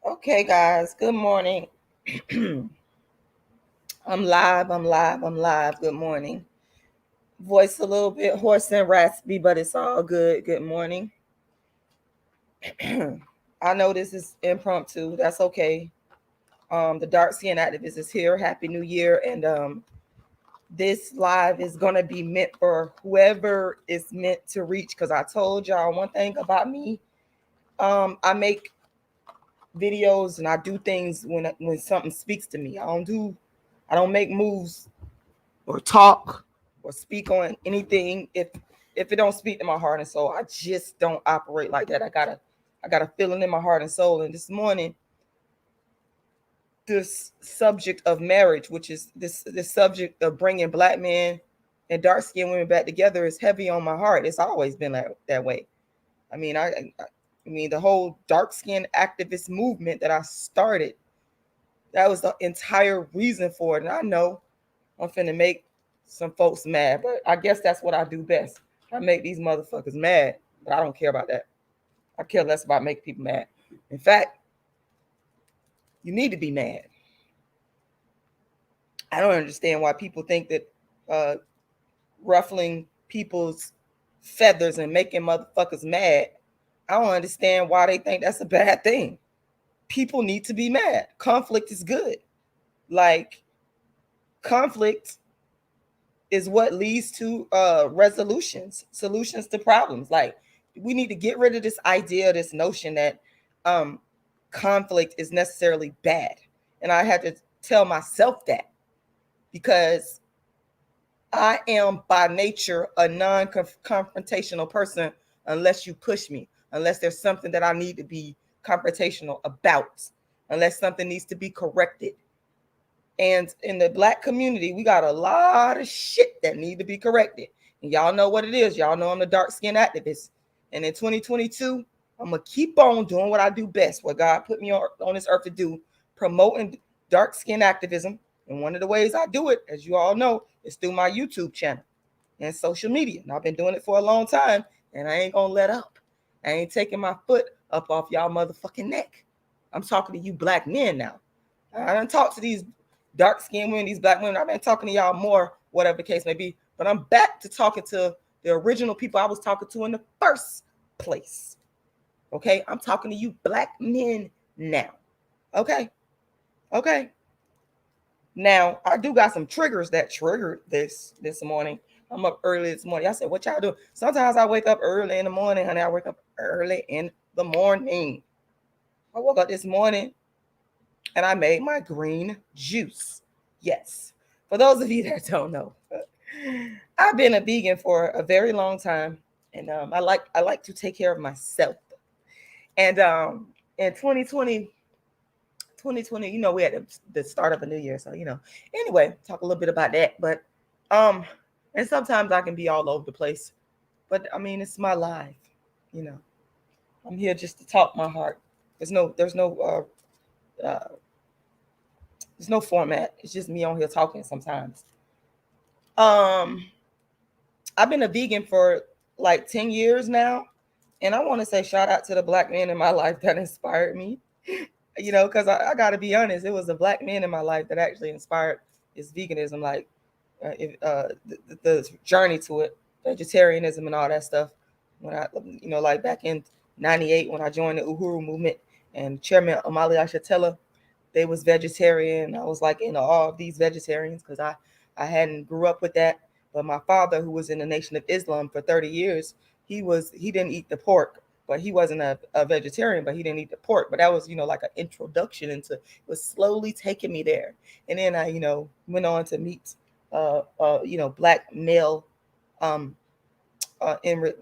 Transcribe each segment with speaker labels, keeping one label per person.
Speaker 1: Okay, guys, good morning. I'm live. Good morning. Voice a little bit hoarse and raspy, but it's all good. Good morning. I know this is impromptu. That's okay. The dark skin activist is here. Happy New Year. And this live is going to be meant for whoever is meant to reach. Because I told y'all one thing about me. I make videos and I do things when something speaks to me. I don't make moves or talk or speak on anything if it don't speak to my heart and soul. I just don't operate like that. I got a feeling in my heart and soul. And this morning, this subject of marriage, which is this subject of bringing black men and dark skinned women back together, is heavy on my heart. It's always been that way. I mean, I mean the whole dark skinned activist movement that I started. That was the entire reason for it. And I know I'm finna make some folks mad, but I guess that's what I do best. I make these motherfuckers mad, but I don't care about that. I care less about making people mad. In fact, you need to be mad. I don't understand why people think that uh, ruffling people's feathers and making motherfuckers mad. I don't understand why they think that's a bad thing. People need to be mad. Conflict is good. Like, conflict is what leads to solutions to problems. Like, we need to get rid of this idea, this notion that um, conflict is necessarily bad. And I had to tell myself that because I am by nature a non-confrontational person unless you push me, unless there's something that I need to be confrontational about, unless something needs to be corrected. And in the black community, we got a lot of shit that need to be corrected. And y'all know what it is. Y'all know I'm the dark skin activist. And in 2022, I'm going to keep on doing what I do best, what God put me on this earth to do, promoting dark skin activism. And one of the ways I do it, as you all know, is through my YouTube channel and social media. And I've been doing it for a long time, and I ain't going to let up. I ain't taking my foot up off y'all motherfucking neck. I'm talking to you black men now. I don't talk to these dark skinned women, these black women. I've been talking to y'all more, whatever the case may be. But I'm back to talking to the original people I was talking to in the first place. Okay? I'm talking to you black men now. Okay? Okay. Now, I do got some triggers that triggered this morning. I'm up early this morning. I said, what y'all do? Sometimes I wake up early in the morning, honey. I wake up early in the morning. I woke up this morning and I made my green juice. Yes. For those of you that don't know, I've been a vegan for a very long time, and I like to take care of myself. And in 2020, we had the start of a new year, so Anyway, talk a little bit about that, but um, and sometimes I can be all over the place, but I mean it's my life, you know. I'm here just to talk my heart. Uh, there's no format. It's just me on here talking sometimes. Um, I've been a vegan for like 10 years now. And I want to say shout out to the black man in my life that inspired me. Because I got to be honest, it was a black man in my life that actually inspired this veganism, like the journey to it, vegetarianism and all that stuff. When like back in '98 when I joined the Uhuru movement and Chairman Omali Ashatella, they was vegetarian. I was like in awe of these vegetarians because I hadn't grew up with that. But my father, who was in the Nation of Islam for 30 years, he didn't eat the pork, but he wasn't a vegetarian, but he didn't eat the pork. But that was, like an introduction into, it was slowly taking me there. And then I, went on to meet, black male, um, in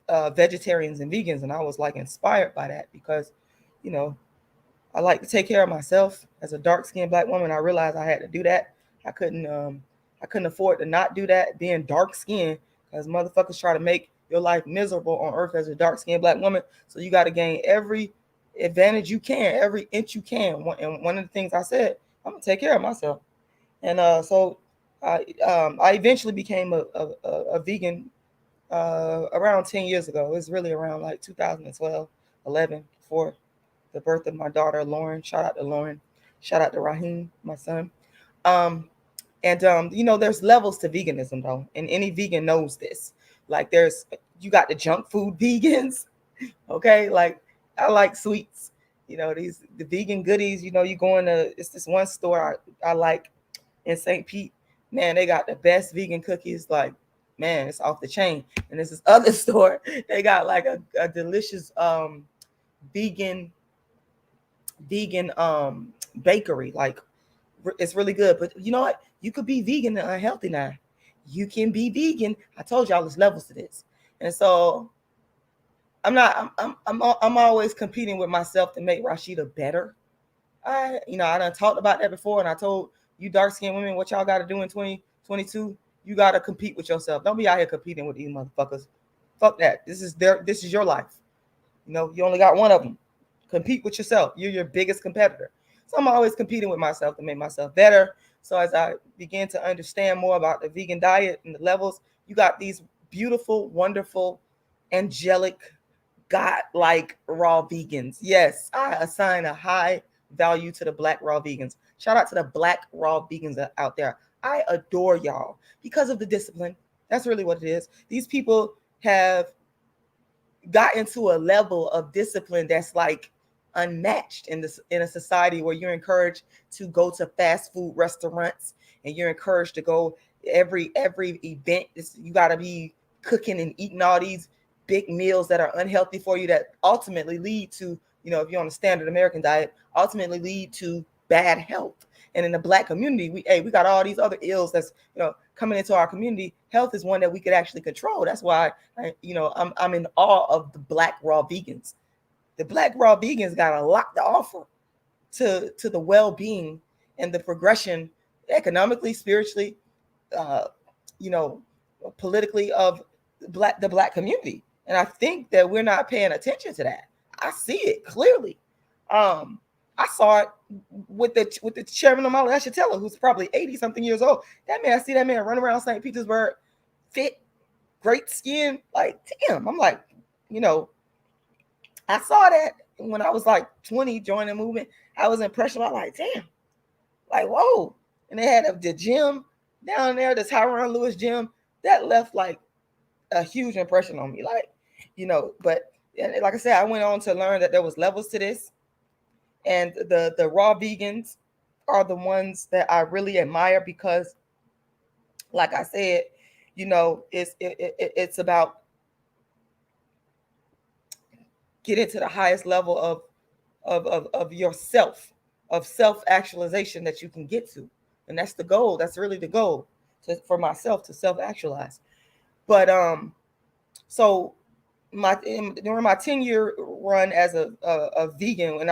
Speaker 1: vegetarians and vegans. And I was like inspired by that because, you know, I like to take care of myself as a dark skinned black woman. I realized I had to do that. I couldn't, I couldn't afford to not do that being dark skinned because motherfuckers try to make your life miserable on earth as a dark skinned black woman. So you got to gain every advantage you can, every inch you can. And one of the things I said, I'm gonna take care of myself. And so I eventually became a vegan around 10 years ago. It was really around like 2012, 11, before. the birth of my daughter, Lauren. Shout out to Lauren. Shout out to Raheem, my son. And there's levels to veganism though, and any vegan knows this. Like you got the junk food vegans, okay? Like I like sweets, the vegan goodies. You go it's this one store I like in St. Pete. Man, they got the best vegan cookies. Like, man, it's off the chain. And this other store, they got like a delicious vegan bakery. Like, it's really good. But you know what? You could be vegan and unhealthy now. You can be vegan. I told y'all there's levels to this. And so I'm always competing with myself to make Rashida better. I done talked about that before, and I told you dark-skinned women what y'all got to do in 2022. You got to compete with yourself. Don't be out here competing with these motherfuckers. Fuck that. This is your life. You only got one of them. Compete with yourself. You're your biggest competitor. So I'm always competing with myself to make myself better. So as I begin to understand more about the vegan diet and the levels, you got these beautiful, wonderful, angelic, God-like raw vegans. Yes, I assign a high value to the Black raw vegans. Shout out to the Black raw vegans out there. I adore y'all because of the discipline. That's really what it is. These people have got into a level of discipline that's like unmatched in a society where you're encouraged to go to fast food restaurants, and you're encouraged to go every event. You got to be cooking and eating all these big meals that are unhealthy for you, that ultimately lead to, if you're on a standard American diet, ultimately lead to bad health. And in the Black community, we got all these other ills that's coming into our community. Health is one that we could actually control. That's why I'm in awe of the Black raw vegans. The Black raw vegans got a lot to offer to the well-being and the progression economically, spiritually, politically of the Black community. And I think that we're not paying attention to that. I see it clearly. I saw it with the chairman of my rashidalala, who's probably 80-something years old. I see that man run around St. Petersburg, fit, great skin. Like, damn, I'm like, I saw that when I was like 20, joining the movement. I was impressed. I'm like, damn, like, whoa. And they had the gym down there, the Tyron Lewis gym, that left like a huge impression on me. Like, but like I said, I went on to learn that there was levels to this. And the raw vegans are the ones that I really admire because, like I said, it's about getting to the highest level of yourself, of self-actualization that you can get to. And that's the goal. That's really the goal for myself, to self-actualize. But so during my 10-year run as a vegan, and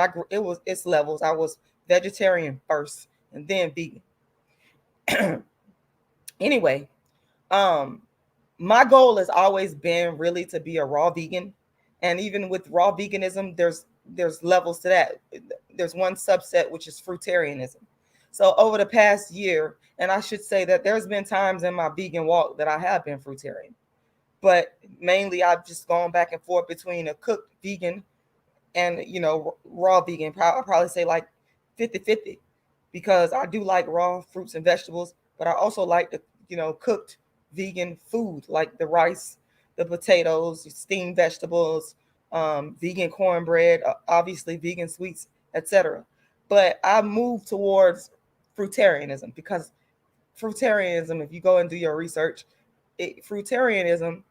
Speaker 1: it's levels. I was vegetarian first and then vegan. Anyway, my goal has always been really to be a raw vegan. And even with raw veganism, there's levels to that. There's one subset, which is fruitarianism. So over the past year, and I should say that there's been times in my vegan walk that I have been fruitarian, but mainly I've just gone back and forth between a cooked vegan and, raw vegan. I'll probably say like 50-50, because I do like raw fruits and vegetables, but I also like the, cooked vegan food, like the rice, the potatoes, steamed vegetables, vegan cornbread, obviously vegan sweets, etc. But I moved towards fruitarianism because fruitarianism, if you go and do your research, fruitarianism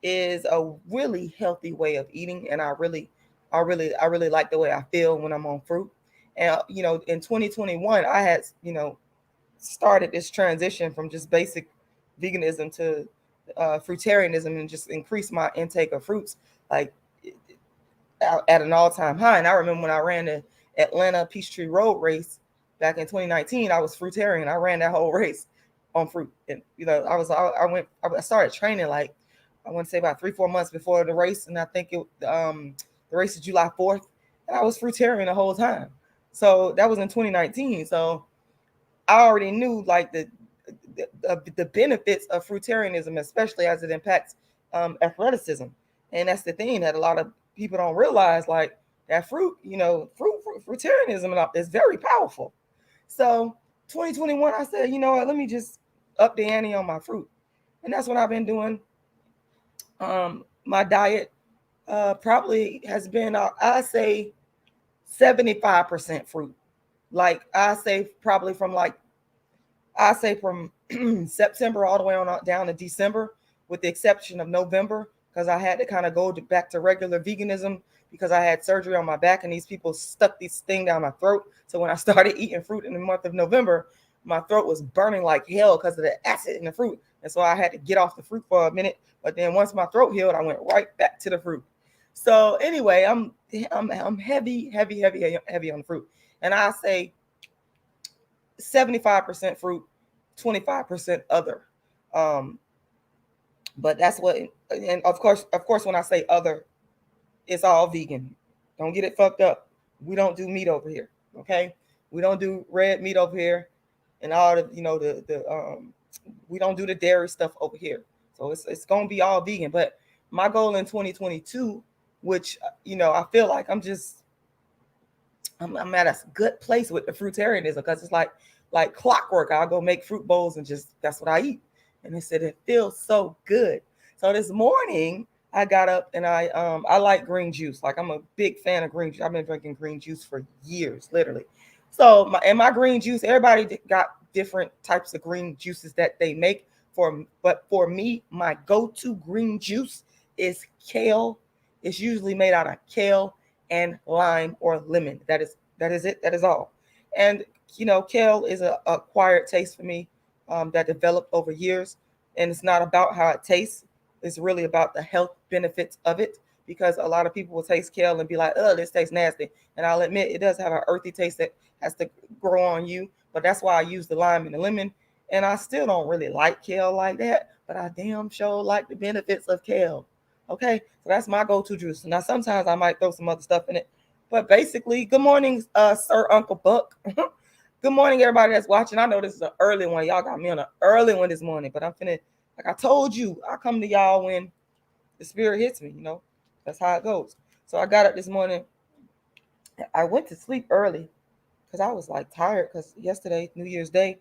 Speaker 1: is a really healthy way of eating, and I really like the way I feel when I'm on fruit. And in 2021, I had started this transition from just basic veganism to fruitarianism, and just increased my intake of fruits like at an all-time high. And I remember when I ran the Atlanta Peachtree Road race back in 2019, I was fruitarian. I ran that whole race on fruit, and I started training like, I want to say about 3-4 months before the race, and I think the race is July 4th, and I was fruitarian the whole time. So that was in 2019. So I already knew like the benefits of fruitarianism, especially as it impacts athleticism. And that's the thing that a lot of people don't realize. Like, that fruit, fruitarianism is very powerful. So 2021, I said, you know what, let me just up the ante on my fruit. And that's what I've been doing. My diet probably has been, I say 75% fruit. Like I say probably from September all the way on down to December, with the exception of November, because I had to kind of go back to regular veganism because I had surgery on my back and these people stuck this thing down my throat. So when I started eating fruit in the month of November, my throat was burning like hell because of the acid in the fruit. And so I had to get off the fruit for a minute. But then once my throat healed, I went right back to the fruit. So anyway, I'm heavy on the fruit. And I say 75% fruit, 25% other. But that's what, and of course, when I say other, it's all vegan. Don't get it fucked up. We don't do meat over here. Okay. We don't do red meat over here, and all the we don't do the dairy stuff over here. So it's gonna be all vegan. But my goal in 2022, which I feel like I'm at a good place with the fruitarianism, because it's like clockwork. I'll go make fruit bowls and just that's what I eat. And they said it feels so good. So this morning I got up and I like green juice. Like I'm a big fan of green juice. I've been drinking green juice for years, literally. So my green juice, everybody got different types of green juices that they make but for me, my go-to green juice is kale. It's usually made out of kale and lime or lemon. That is it. That is all. And kale is a acquired taste for me, that developed over years. And it's not about how it tastes. It's really about the health benefits of it, because a lot of people will taste kale and be like, oh, this tastes nasty. And I'll admit it does have an earthy taste that has to grow on you. But that's why I use the lime and the lemon. And I still don't really like kale like that, but I damn sure like the benefits of kale. Okay, so that's my go-to juice. Now sometimes I might throw some other stuff in it, but basically, good morning, Sir Uncle Buck. Good morning, everybody that's watching. I know this is an early one. Y'all got me on an early one this morning, but I'm finna, like I told you, I come to y'all when the spirit hits me. That's how it goes. So I got up this morning. I went to sleep early because I was like tired, because yesterday, New Year's Day,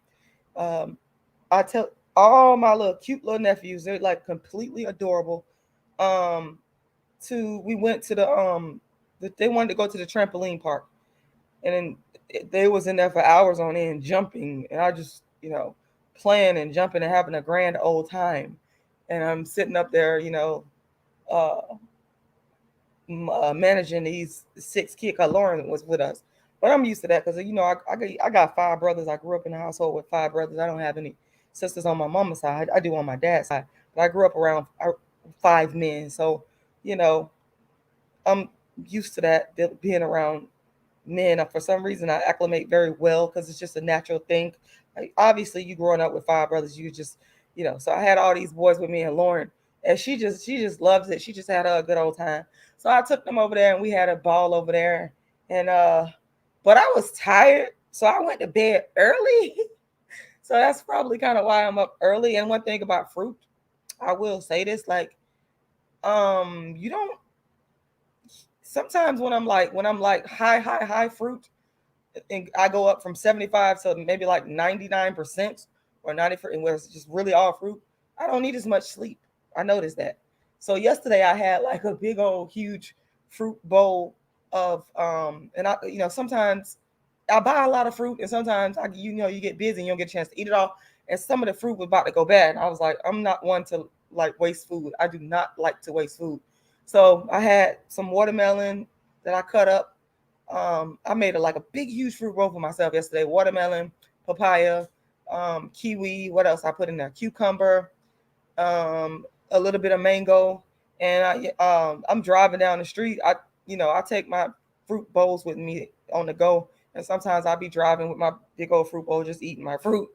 Speaker 1: I tell all my little cute little nephews, they're like completely adorable. We went to they wanted to go to the trampoline park, and then they was in there for hours on end jumping, and I just playing and jumping and having a grand old time. And I'm sitting up there, managing these 6 kids. Lauren was with us, but I'm used to that because I got 5 brothers. I grew up in a household with 5 brothers. I don't have any sisters on my mama's side. I do on my dad's side, but I grew up around 5 men, so I'm used to that, being around men. For some reason, I acclimate very well because it's just a natural thing. Like, obviously, you growing up with 5 brothers, you just, So I had all these boys with me, and Lauren, and she just loves it. She just had a good old time. So I took them over there, and we had a ball over there. And but I was tired, so I went to bed early. So that's probably kind of why I'm up early. And one thing about fruit, I will say this, like, you don't. Sometimes when I'm like high fruit, and I go up from 75 to maybe like 99% or 90%, where it's just really all fruit, I don't need as much sleep. I noticed that. So yesterday I had like a big old huge fruit bowl of and I sometimes I buy a lot of fruit, and sometimes you get busy and you don't get a chance to eat it all. And some of the fruit was about to go bad, and I was like, I'm not one to like waste food. I do not like to waste food. So I had some watermelon that I cut up. I made like a big, huge fruit bowl for myself yesterday. Watermelon, papaya, kiwi. What else I put in there? Cucumber, a little bit of mango. And I'm driving down the street. I take my fruit bowls with me on the go. And sometimes I'll be driving with my big old fruit bowl, just eating my fruit.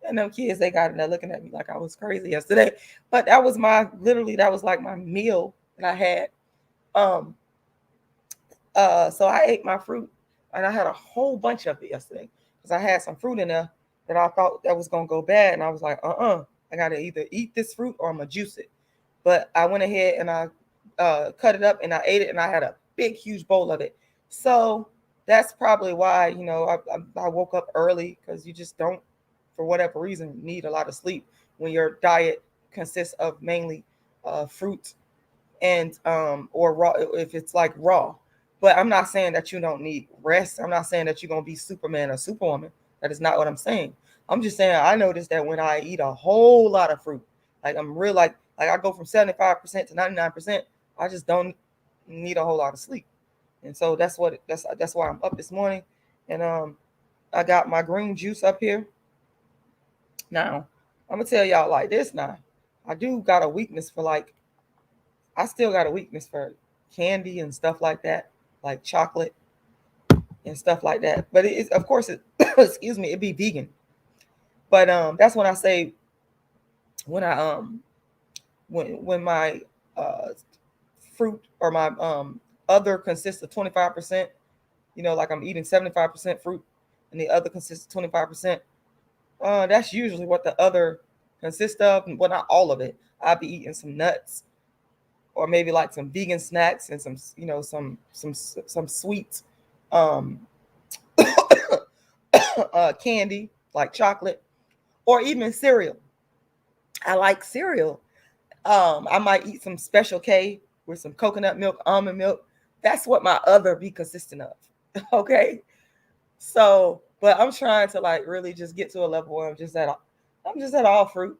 Speaker 1: And them kids, they got in there looking at me like I was crazy yesterday. But that was that was like my meal that I had. So I ate my fruit, and I had a whole bunch of it yesterday because I had some fruit in there that I thought that was gonna go bad, and I was like, I gotta either eat this fruit or I'm gonna juice it. But I went ahead and I cut it up and I ate it, and I had a big, huge bowl of it. So that's probably why, you know, I woke up early, because you just don't, for whatever reason, need a lot of sleep when your diet consists of mainly fruit and or raw, if it's like raw. But I'm not saying that you don't need rest. I'm not saying that you're gonna be Superman or Superwoman. That is not what I'm saying. I'm just saying I noticed that when I eat a whole lot of fruit, like I'm real like I go from 75% to 99%, I just don't need a whole lot of sleep. And so that's why I'm up this morning. And I got my green juice up here. Now, I'm gonna tell y'all like this now. I do got a weakness for I still got a weakness for candy and stuff like that, like chocolate and stuff like that. But it is, of course, it excuse me, it be vegan. But that's when I say when I when my uh fruit or my other consists of 25%, you know, like I'm eating 75% fruit and the other consists of 25%. That's usually what the other consists of. Well, not all of it. I'll be eating some nuts, or maybe like some vegan snacks and some, you know, some sweets, um, candy like chocolate, or even cereal. I like cereal. I might eat some Special K with some coconut milk, almond milk. That's what my other be consistent of. Okay, so but I'm trying to like really just get to a level where I'm just at all fruit.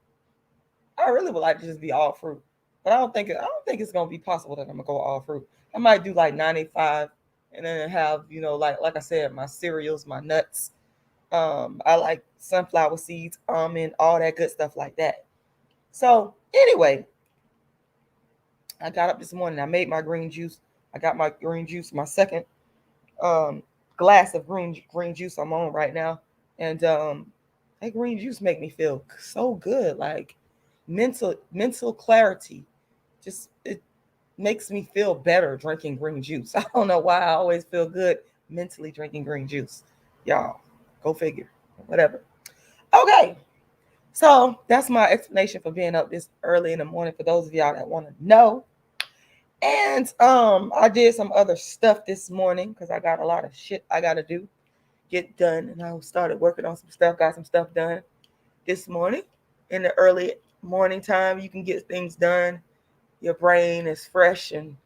Speaker 1: I really would like to just be all fruit, but I don't think it's gonna be possible that I'm gonna go all fruit. I might do like 95, and then have, you know, like I said, my cereals, my nuts. I like sunflower seeds, almond, all that good stuff like that. So anyway, I got up this morning. I made my green juice. I got my green juice, my second um, glass of green juice I'm on right now, and that green juice make me feel so good, like mental clarity. Just it makes me feel better drinking green juice. I don't know why I always feel good mentally drinking green juice. Y'all, go figure. Whatever. Okay, so that's my explanation for being up this early in the morning. For those of y'all that want to know. And I did some other stuff this morning because I got a lot of shit I gotta do, get done. And I started working on some stuff, got some stuff done this morning. In the early morning time, you can get things done. Your brain is fresh, and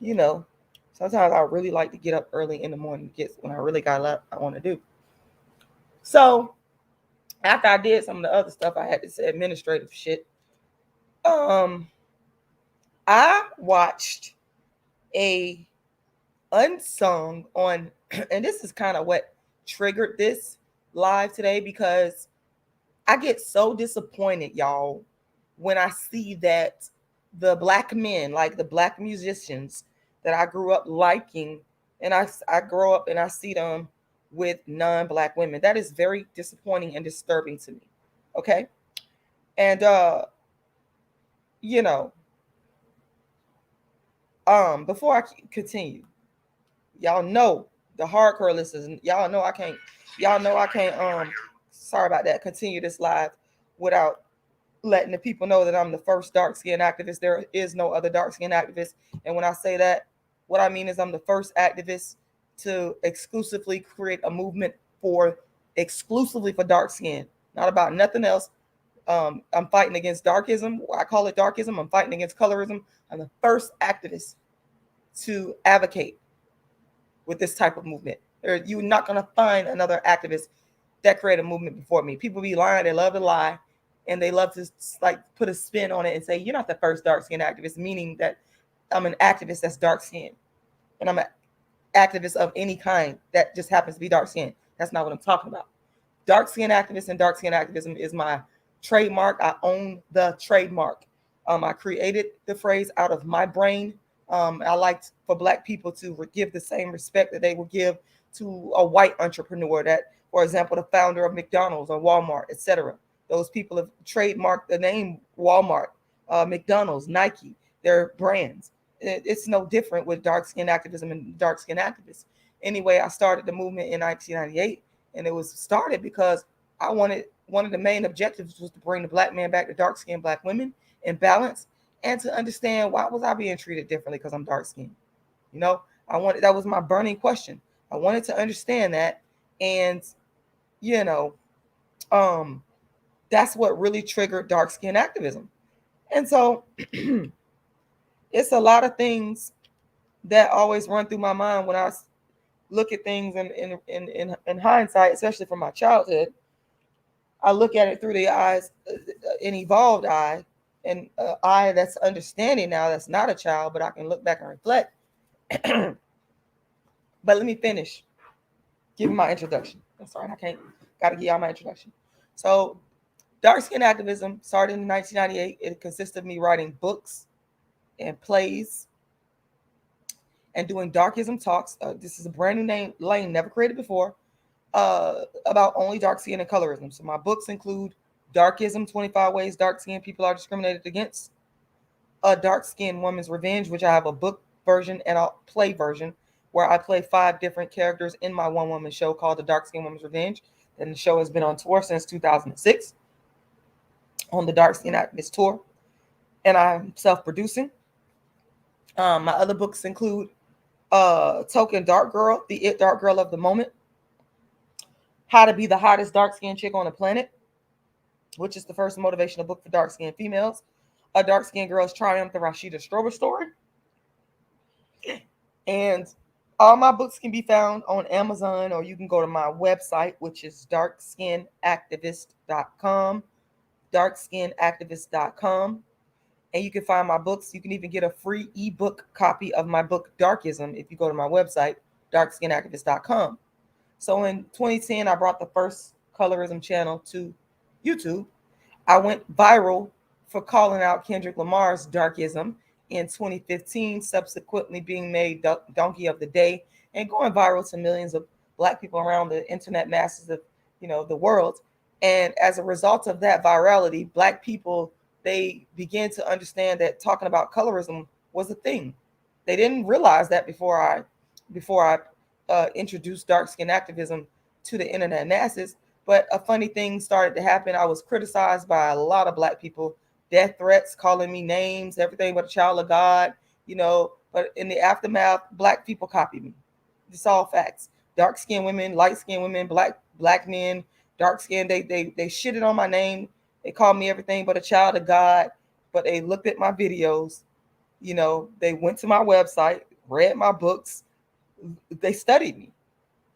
Speaker 1: you know, sometimes I really like to get up early in the morning, get when I really got a lot I want to do. So after I did some of the other stuff, I had this administrative shit. Um, I watched a unsung on, and this is kind of what triggered this live today, because I get so disappointed, y'all, when I see that the black men, like the black musicians that I grew up liking, and I grow up and I see them with non-black women. That is very disappointing and disturbing to me. Okay. And you know, before I continue, y'all know the hardcore listeners, y'all know I can't sorry about that, continue this live without letting the people know that I'm the first dark skinned activist. There is no other dark skinned activist. And when I say that, what I mean is I'm the first activist to exclusively create a movement for exclusively for dark skin, not about nothing else. I'm fighting against darkism. I call it darkism. I'm fighting against colorism. I'm the first activist to advocate with this type of movement. You're not going to find another activist that created a movement before me. People be lying. They love to lie, and they love to like put a spin on it and say, you're not the first dark skinned activist, meaning that I'm an activist that's dark skinned, and I'm an activist of any kind that just happens to be dark skinned. That's not what I'm talking about. Dark skinned activist and dark skinned activism is my trademark. I own the trademark. I created the phrase out of my brain. I like for black people to give the same respect that they would give to a white entrepreneur, that, for example, the founder of McDonald's or Walmart, etc. Those people have trademarked the name Walmart, McDonald's, Nike, their brands. It's no different with dark skin activism and dark skin activists. Anyway, I started the movement in 1998, and it was started because I wanted, one of the main objectives was to bring the black man back to dark skinned black women in balance, and to understand why was I being treated differently because I'm dark skinned. You know, That was my burning question. I wanted to understand that. And, you know, that's what really triggered dark skin activism. And so it's a lot of things that always run through my mind when I look at things in hindsight, especially from my childhood. I look at it through the eyes, an evolved eye, and an eye that's understanding now, that's not a child, but I can look back and reflect. But let me finish giving my introduction. That's right. Got to give y'all my introduction. So, dark skin activism started in 1998. It consists of me writing books and plays and doing darkism talks. This is a brand new lane, never created before, about only dark skin and colorism. So my books include Darkism, 25 Ways Dark Skinned People Are Discriminated Against, A Dark Skinned Woman's Revenge, which I have a book version and a play version where I play 5 different characters in my one-woman show called The Dark Skinned Woman's Revenge. And the show has been on tour since 2006 on the Dark Skin Activist Tour. And I'm self-producing. My other books include Token Dark Girl, the It Dark Girl of the Moment, How to Be the Hottest Dark-Skinned Chick on the Planet, which is the first motivational book for dark-skinned females, A Dark-Skinned Girl's Triumph, the Rashida Strober story. And all my books can be found on Amazon, or you can go to my website, which is darkskinactivist.com, darkskinactivist.com. And you can find my books. You can even get a free ebook copy of my book, Darkism, if you go to my website, darkskinactivist.com. So in 2010, I brought the first colorism channel to YouTube. I went viral for calling out Kendrick Lamar's Darkism in 2015, subsequently being made Donkey of the Day and going viral to millions of Black people around the internet masses of, the world. And as a result of that virality, Black people, they began to understand that talking about colorism was a thing. They didn't realize that before I introduced dark skin activism to the internet masses. But a funny thing started to happen. I was criticized by a lot of Black people, death threats, calling me names, everything but a child of God, But in the aftermath, Black people copied me. It's all facts. Dark skinned women, light skinned women, black men, dark skinned, they shitted on my name. They called me everything but a child of God. But they looked at my videos, they went to my website, read my books, they studied me,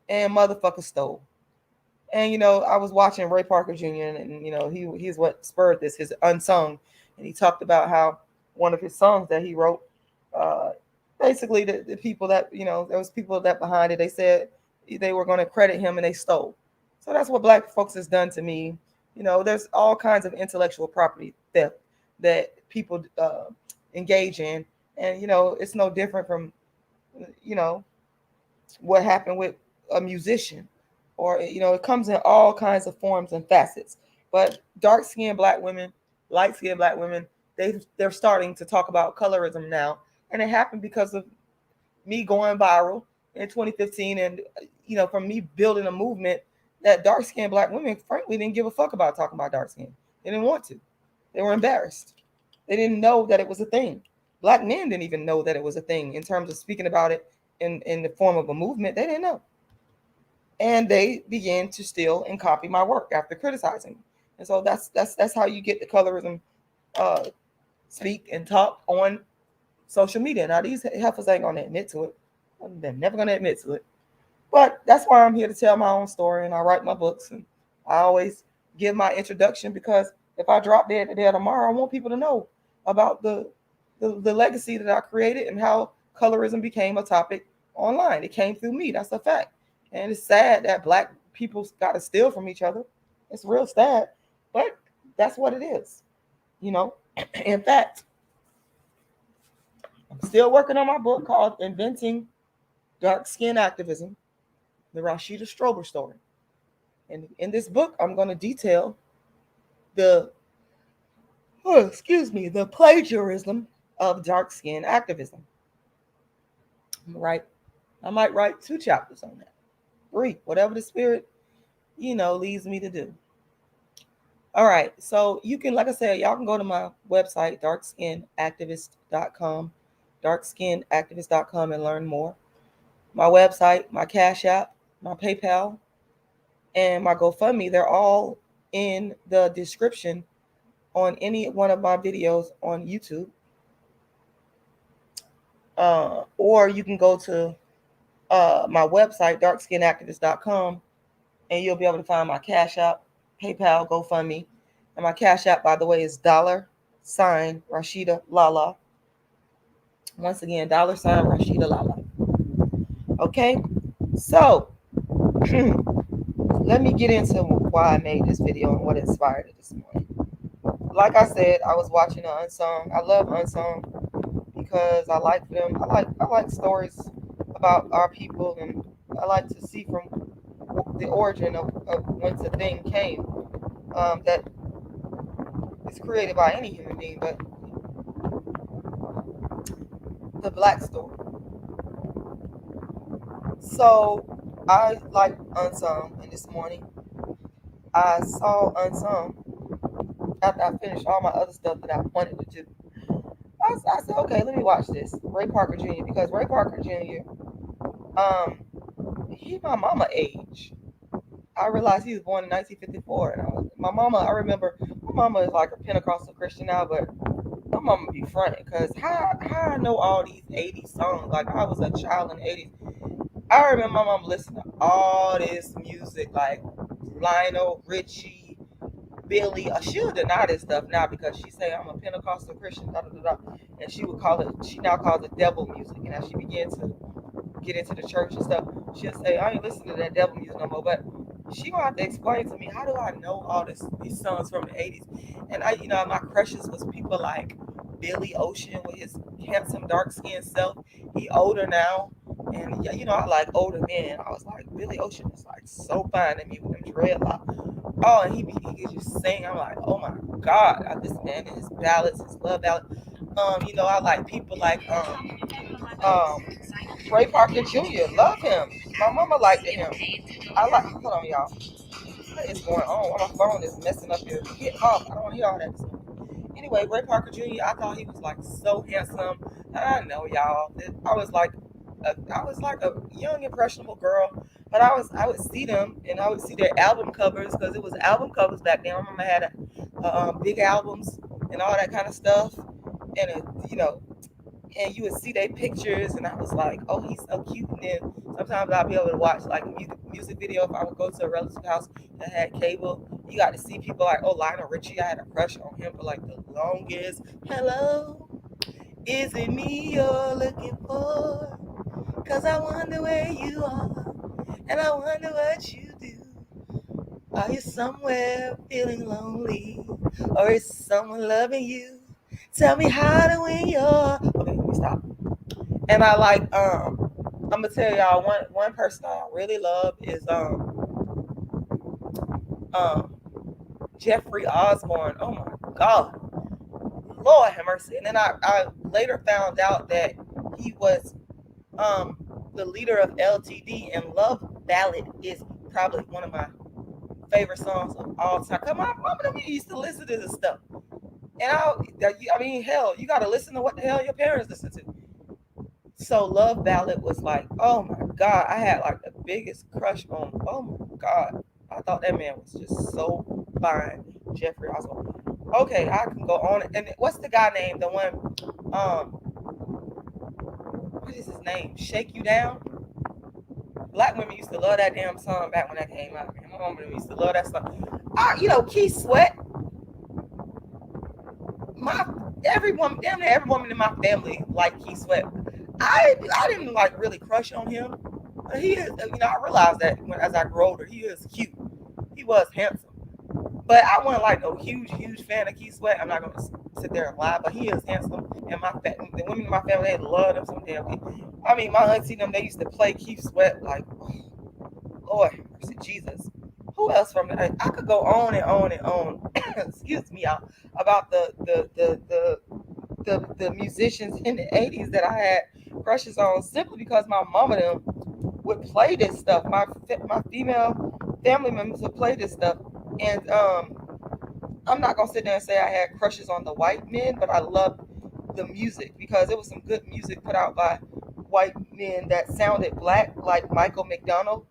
Speaker 1: and motherfuckers stole. And I was watching Ray Parker Jr. and he's what spurred this, his Unsung, and he talked about how one of his songs that he wrote, basically the people that there was people that behind it, they said they were going to credit him and they stole. So that's what Black folks has done to me. There's all kinds of intellectual property theft that people engage in, and it's no different from what happened with a musician, or it comes in all kinds of forms and facets. But dark-skinned Black women, light-skinned Black women, they're starting to talk about colorism now, and it happened because of me going viral in 2015, and from me building a movement that dark-skinned Black women frankly didn't give a fuck about talking about dark skin. They didn't want to. They were embarrassed. They didn't know that it was a thing. Black men didn't even know that it was a thing in terms of speaking about it in the form of a movement. They didn't know. And they began to steal and copy my work after criticizing me. And so that's how you get the colorism speak and talk on social media. Now, these heifers ain't going to admit to it. They're never going to admit to it. But that's why I'm here to tell my own story, and I write my books, and I always give my introduction, because if I drop dead today or tomorrow, I want people to know about the legacy that I created and how colorism became a topic online. It came through me. That's a fact. And it's sad that Black people got to steal from each other. It's real sad, but that's what it is. In fact, I'm still working on my book called Inventing Dark Skin Activism, the Rashida Strober story. And in this book, I'm going to detail the plagiarism of dark skin activism. I might write 2 chapters on that. 3, whatever the spirit, leads me to do. All right. So you can, like I said, y'all can go to my website, darkskinactivist.com, darkskinactivist.com, and learn more. my website, my Cash App, my PayPal, and my GoFundMe. They're all in the description on any one of my videos on YouTube. Or you can go to my website, darkskinactivist.com, and you'll be able to find my Cash App, PayPal, GoFundMe. And my Cash App, by the way, is $ Rashida Lala. Once again, $ Rashida Lala. Okay, so let me get into why I made this video and what inspired it this morning. Like I said, I was watching the Unsung. I love Unsung because I like them. I like stories about our people, and I like to see from the origin of whence a thing came that is created by any human being, but the black story. So I like Unsung, and this morning I saw Unsung after I finished all my other stuff that I wanted to do. I said, okay, let me watch this. Ray Parker Jr. Because Ray Parker Jr. He my mama age. I realized he was born in 1954, and I remember my mama is like a Pentecostal Christian now, but my mama be fronting because how I know all these 80s songs. Like I was a child in the 80s. I remember my mom listening to all this music like Lionel Richie, Billy. She would deny this stuff now because she say I'm a Pentecostal Christian, and she would call it. She now calls it devil music, and as she began to get into the church and stuff, she'll say I ain't listening to that devil music no more. But she gonna have to explain to me how do I know all these songs from the 80s, and my crushes was people like Billy Ocean with his handsome dark skinned self. He older now, and I like older men. I was like Billy Ocean is like so fine to me with them dreadlocks. Oh, and he could just sing. I'm like, oh my God, this man and his ballads, his love ballads. I like people like um Ray Parker Jr. Love him. My mama liked him. Hold on, y'all. What is going on? My phone is messing up here. Get off. I don't want to hear all that. Anyway, Ray Parker Jr. I thought he was like so handsome. I know, y'all. I was like a young impressionable girl, but I would see them and I would see their album covers because it was album covers back then. My mama had big albums and all that kind of stuff, and and you would see their pictures, and I was like, oh, he's so cute. And then sometimes I'll be able to watch like a music video if I would go to a relative's house that had cable. You got to see people like, oh, Lionel Richie. I had a crush on him for like the longest. Hello, is it me you're looking for? Cause I wonder where you are, and I wonder what you do. Are you somewhere feeling lonely, or is someone loving you? Tell me how to win your. Okay, let me stop. And I like I'm gonna tell y'all one person I really love is um Jeffrey Osborne. Oh my God, Lord have mercy. And then I later found out that he was the leader of LTD, and Love Ballad is probably one of my favorite songs of all time. Come on, mama, we used to listen to this stuff. And I mean, hell, you got to listen to what the hell your parents listen to. So Love Ballad was like, oh my God, I had like the biggest crush on, oh my God. I thought that man was just so fine, Jeffrey Osborne. Okay, I can go on. And what's the guy name? The one, what is his name? Shake You Down? Black women used to love that damn song back when that came out. My mom used to love that song. Keith Sweat. Damn near every woman in my family liked Keith Sweat. I didn't like really crush on him. He is, I realized that as I grew older, he is cute. He was handsome. But I wasn't like no huge fan of Keith Sweat. I'm not gonna sit there and lie, but he is handsome. And the women in my family, they love him some damn. I mean, my auntie them, they used to play Keith Sweat like, oh, Lord mercy, Jesus. Who else from I could go on and on and on. Excuse me, y'all, about the musicians in the 80s that I had crushes on simply because my mama them would play this stuff. My female family members would play this stuff, and I'm not gonna sit there and say I had crushes on the white men, but I loved the music because it was some good music put out by white men that sounded black, like Michael McDonald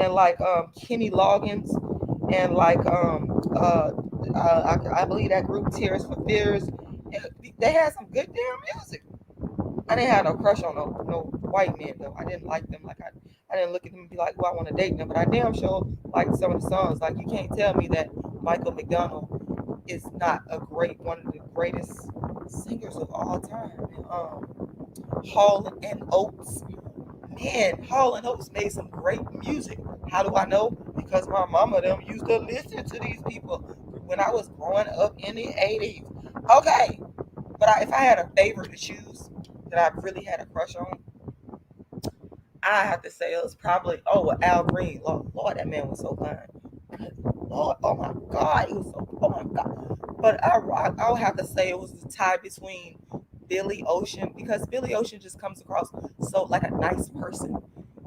Speaker 1: and like Kenny Loggins and like I believe that group Tears for Fears. They had some good damn music. I didn't have no crush on no white men though. I didn't like them. Like I didn't look at them and be like, "Oh, I want to date them." But I damn sure like some of the songs. Like you can't tell me that Michael McDonald is not one of the greatest singers of all time. Hall and Oates, man, Hall and Oates made some great music. How do I know? Because my mama them used to listen to these people when I was growing up in the 80s. Okay, but if I had a favorite to choose that I really had a crush on, I have to say it was probably Al Green. Lord, that man was so fine. Lord, oh my God, he was so, oh my God. But I'll have to say it was the tie between Billy Ocean, because Billy Ocean just comes across so like a nice person.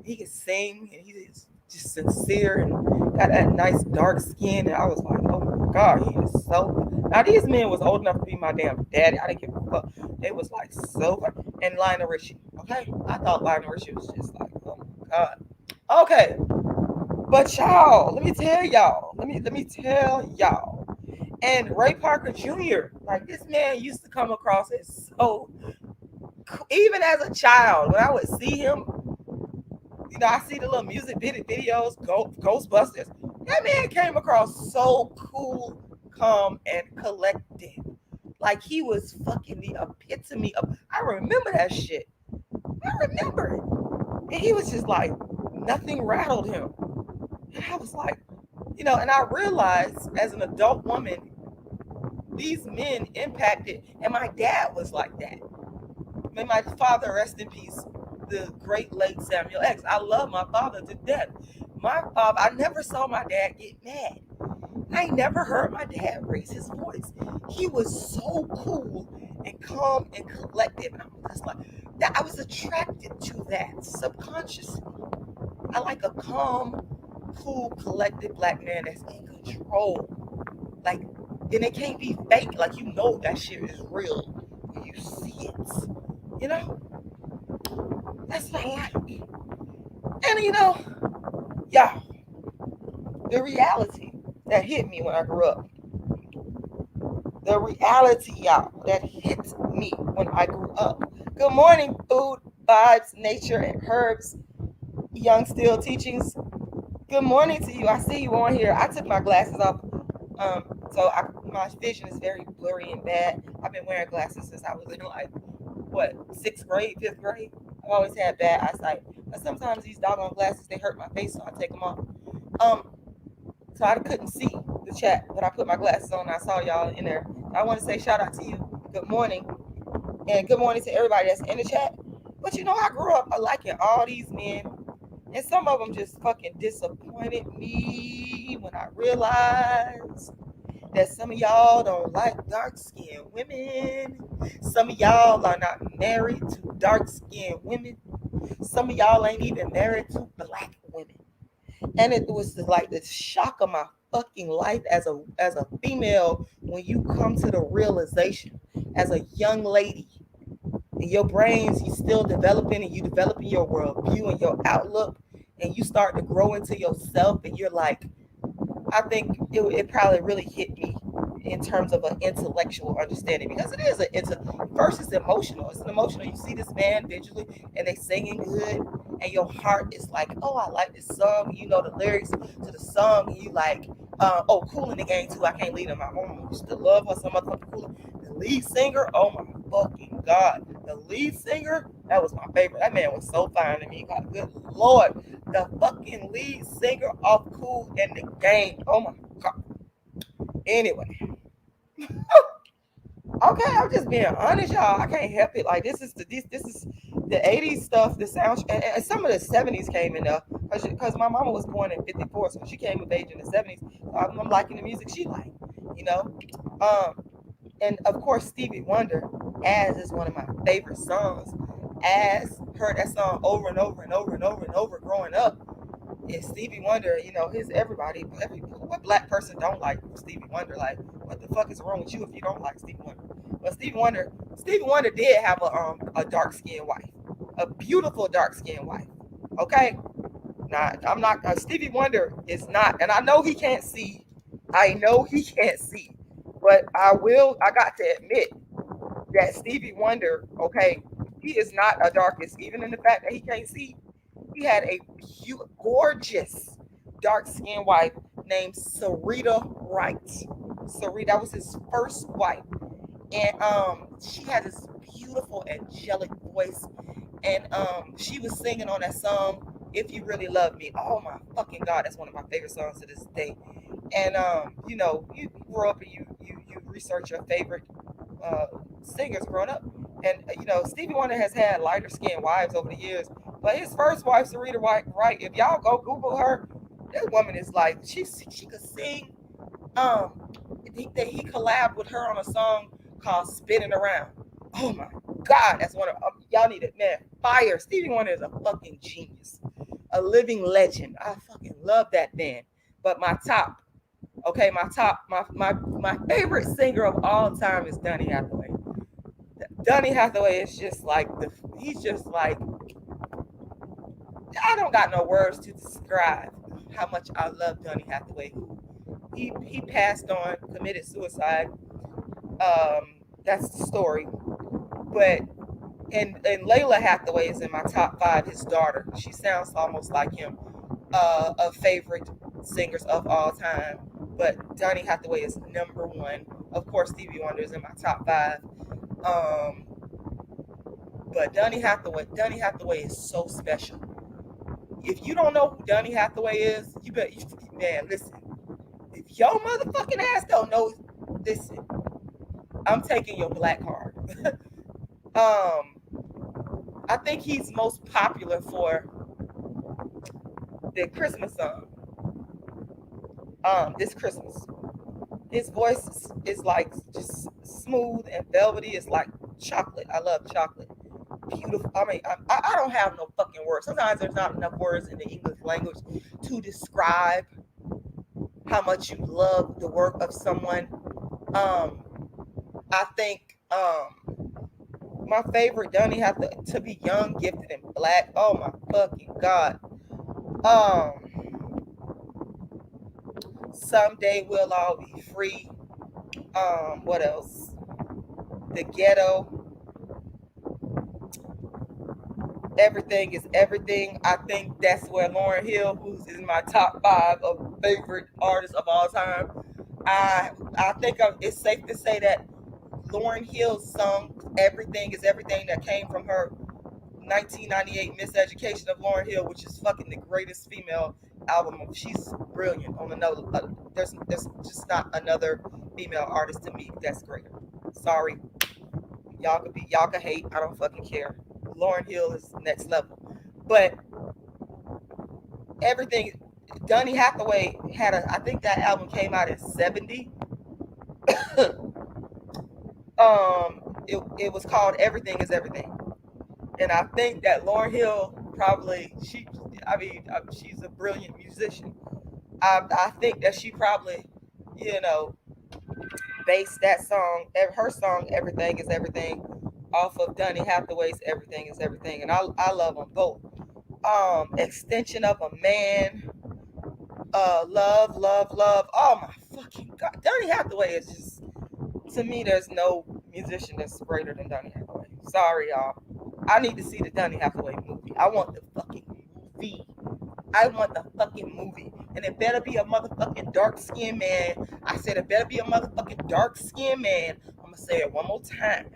Speaker 1: He can sing and he's just sincere and got that nice dark skin. And I was like, oh my God, he is so. Now these men was old enough to be my damn daddy. I didn't give a fuck. They was like so. And Lionel Richie. Okay, I thought Lionel Richie was just like, oh my God. Okay, but y'all, let me tell y'all. Let me tell y'all. And Ray Parker Jr. Like this man used to come across as so. Even as a child, when I would see him, I see the little music videos, Ghostbusters. That man came across so cool, calm, and collected. Like he was fucking the epitome of. I remember that shit. I remember it. And he was just like, nothing rattled him. And I was like, and I realized as an adult woman, these men impacted, and my dad was like that. May my father rest in peace, the great late Samuel X. I love my father to death. My father, I never saw my dad get mad. I never heard my dad raise his voice. He was so cool and calm and collected. And I was just like, that. I was attracted to that subconsciously. I like a calm, cool, collected black man that's in control. Like, and it can't be fake. Like, that shit is real when you see it. That's what I like. And y'all, the reality that hit me when I grew up. The reality, y'all, that hit me when I grew up. Good morning, food, vibes, nature, and herbs. Young Still Teachings. Good morning to you. I see you on here. I took my glasses off. So my vision is very blurry and bad. I've been wearing glasses since I was in like, 6th grade, 5th grade. I've always had bad eyesight. But sometimes these doggone glasses, they hurt my face, so I take them off. So I couldn't see the chat, but I put my glasses on and I saw y'all in there. I want to say shout out to you. Good morning. And good morning to everybody that's in the chat. But I grew up liking all these men. And some of them just fucking disappointed me when I realized that some of y'all don't like dark-skinned women. Some of y'all are not married to dark-skinned women. Some of y'all ain't even married to black women. And it was like the shock of my fucking life as a female when you come to the realization as a young lady. In your brains, you still developing and you developing your worldview and your outlook, and you start to grow into yourself, and you're like, I think it probably really hit me in terms of an intellectual understanding, because it is first it's emotional. It's an emotional. You see this band visually and they singing good, and your heart is like, oh, I like this song. You know the lyrics to the song, and you like, Kool in the Gang too. I can't leave them. I used to love her, some motherfucking Kool. The lead singer, oh my fucking God. The lead singer, that was my favorite. That man was so fine to me. God, good Lord. The fucking lead singer of Kool in the Gang. Oh my God. Anyway. Okay, I'm just being honest, y'all. I can't help it. Like this is the 80s stuff, the sound, and some of the 70s came in there because my mama was born in 54, so she came of age in the 70s. So I'm liking the music she liked, and of course Stevie Wonder, As is one of my favorite songs. As heard that song over and over and over and over and over growing up. And Stevie Wonder, his what black person don't like Stevie Wonder? Like, what the fuck is wrong with you if you don't like Stevie Wonder? But Stevie Wonder did have a dark skinned wife. a beautiful dark-skinned wife. Okay, now I'm not. Stevie Wonder is not, and I know he can't see. I know he can't see, but I will. I got to admit that Stevie Wonder, okay, he is not a darkest, even in the fact that he can't see. He had a gorgeous dark skinned wife named Sarita Wright. Sarita, that was his first wife. And she had this beautiful angelic voice. And she was singing on that song, If You Really Love Me. Oh my fucking God, that's one of my favorite songs to this day. And you know, you grow up and you research your favorite singers growing up. And you know, Stevie Wonder has had lighter skinned wives over the years, but his first wife, Sarita Wright, if y'all go Google her, that woman is like she could sing. He collabed with her on a song called "Spinning Around." Oh my God, that's one of y'all need it, man. Fire! Stevie Wonder is a fucking genius, a living legend. I fucking love that man. But my top, okay, my favorite singer of all time is Donny Hathaway. Donny Hathaway is just like he's just like, I don't got no words to describe how much I love Donny Hathaway. Who he passed on, committed suicide. That's the story. But and Layla Hathaway is in my top five. His daughter, she sounds almost like him. A favorite singers of all time. But Donny Hathaway is number one. Of course, Stevie Wonder is in my top five. Um, but Donny Hathaway is so special. If you don't know who Donny Hathaway is, man, listen. If your motherfucking ass don't know, listen, I'm taking your black card. I think he's most popular for the Christmas song. This Christmas. His voice is like just smooth and velvety. It's like chocolate. I love chocolate. Beautiful. I mean, I don't have no fucking words. Sometimes there's not enough words in the English language to describe how much you love the work of someone. I think my favorite Donny have to be young, gifted, and black. Oh my fucking God. Someday we'll all be free. What else? The Ghetto. Everything is everything. I think that's where Lauryn Hill, who's in my top five of favorite artists of all time. I think it's safe to say that Lauryn Hill's song "Everything Is Everything" that came from her 1998 Miseducation of Lauryn Hill, which is fucking the greatest female album. She's brilliant on the note. There's just not another female artist to me that's greater. Sorry, y'all can hate. I don't fucking care. Lauryn Hill is next level, but everything. Donny Hathaway had I think that album came out in '70. It was called "Everything Is Everything," and I think that Lauryn Hill probably she's a brilliant musician. I think that she probably, you know, based that song, her song "Everything Is Everything," off of Donny Hathaway's "Everything Is Everything," and I love them both. Extension of a Man, love, love, love. Oh my fucking God, Donny Hathaway is just, to me, there's no musician that's greater than Donny Hathaway. Sorry, y'all. I need to see the Donny Hathaway movie. I want the fucking movie. I want the fucking movie. And it better be a motherfucking dark-skinned man. I said it better be a motherfucking dark-skinned man. I'm going to say it one more time.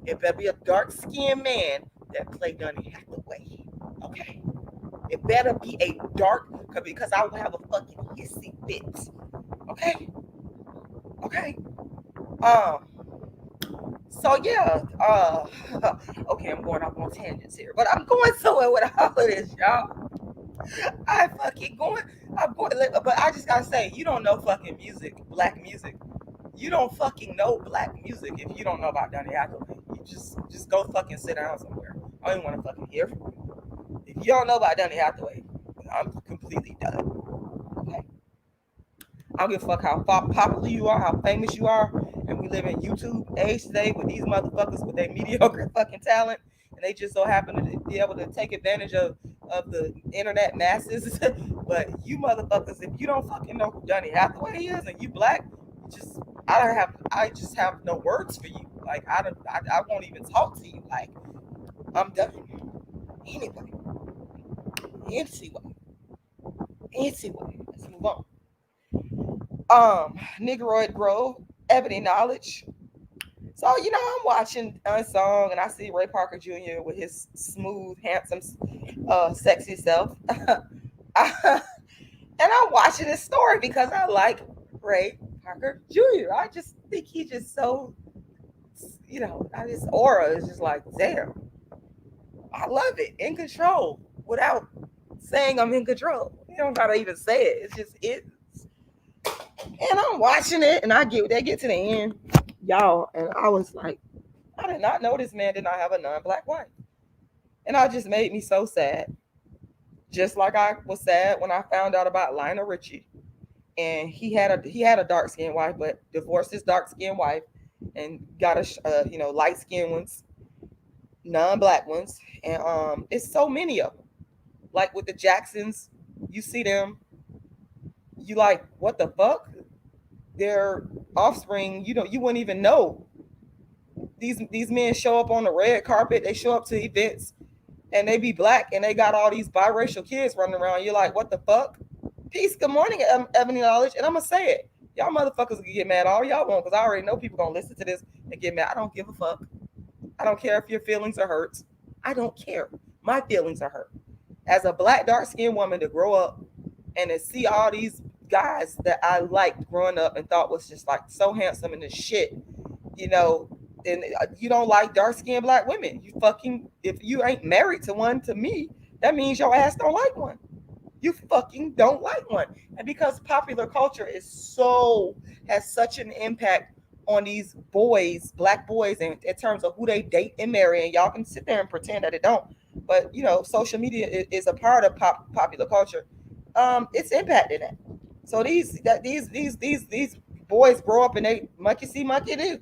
Speaker 1: It better be a dark-skinned man that played Donny Hathaway. Okay? It better be a dark, because I will have a fucking hissy fit. Okay? Okay? So yeah, okay, I'm going off on tangents here, but I'm going somewhere with all of this, y'all. I'm going, but I just gotta say, you don't know fucking music, black music. You don't fucking know black music if you don't know about Donny Hathaway. You just go fucking sit down somewhere. I don't even want to fucking hear from you. If you don't know about Donny Hathaway, I'm completely done. Okay? I don't give a fuck how popular you are, how famous you are, and we live in YouTube age today with these motherfuckers with their mediocre fucking talent and they just so happen to be able to take advantage of the internet masses. But you motherfuckers, if you don't fucking know who Donny Hathaway is and you black, just I just have no words for you. Like I won't even talk to you. Like I'm done. Anyway, let's move on. Negroid Grove, Ebony Knowledge. So, you know, I'm watching Unsung and I see Ray Parker Jr. with his smooth, handsome, sexy self. And I'm watching this story because I like Ray Parker Jr. I just think he's just so, you know, his aura is just like, damn, I love it. In control without saying I'm in control. You don't gotta even say it. It's just it. And I'm watching it and they get to the end, y'all, and I was like, I did not know this man did not have a non-black wife. And it just made me so sad. Just like I was sad when I found out about Lionel Richie. And he had a dark-skinned wife, but divorced his dark-skinned wife and got a light-skinned ones, non-black ones. And it's so many of them. Like with the Jacksons, you see them, you like, what the fuck? Their offspring, you wouldn't even know. These men show up on the red carpet, they show up to events, and they be black, and they got all these biracial kids running around. You're like, what the fuck? Peace, good morning, Ebony Knowledge. And I'm gonna say it. Y'all motherfuckers can get mad all y'all want, because I already know people gonna listen to this and get mad. I don't give a fuck. I don't care if your feelings are hurt. I don't care. My feelings are hurt. As a black, dark-skinned woman, to grow up and to see all these guys that I liked growing up and thought was just like so handsome and the shit, and you don't like dark-skinned black women. If you ain't married to one, to me, that means your ass don't like one. You fucking don't like one. And because popular culture has such an impact on these boys, black boys, in terms of who they date and marry, and y'all can sit there and pretend that it don't, but social media is a part of popular culture. It's impacted that. So these boys grow up and they monkey see, monkey do.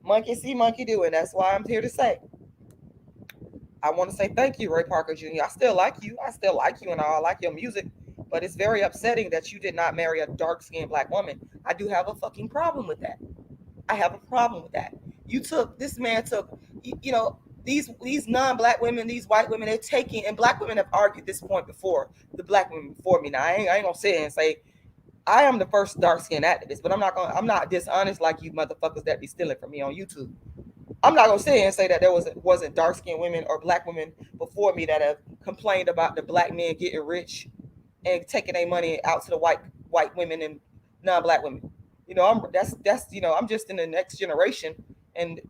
Speaker 1: Monkey see, monkey do. And that's why I'm here to say, I want to say thank you, Ray Parker Jr. I still like you. And I like your music. But it's very upsetting that you did not marry a dark-skinned black woman. I do have a fucking problem with that. I have a problem with that. This man took, these non-black women, these white women, they're taking, and black women have argued this point before, the black women before me. Now, I ain't gonna sit here and say, I am the first dark-skinned activist, but I'm not dishonest like you motherfuckers that be stealing from me on YouTube. I'm not gonna sit here and say that there wasn't dark-skinned women or black women before me that have complained about the black men getting rich and taking their money out to the white women and non-black women. I'm just in the next generation and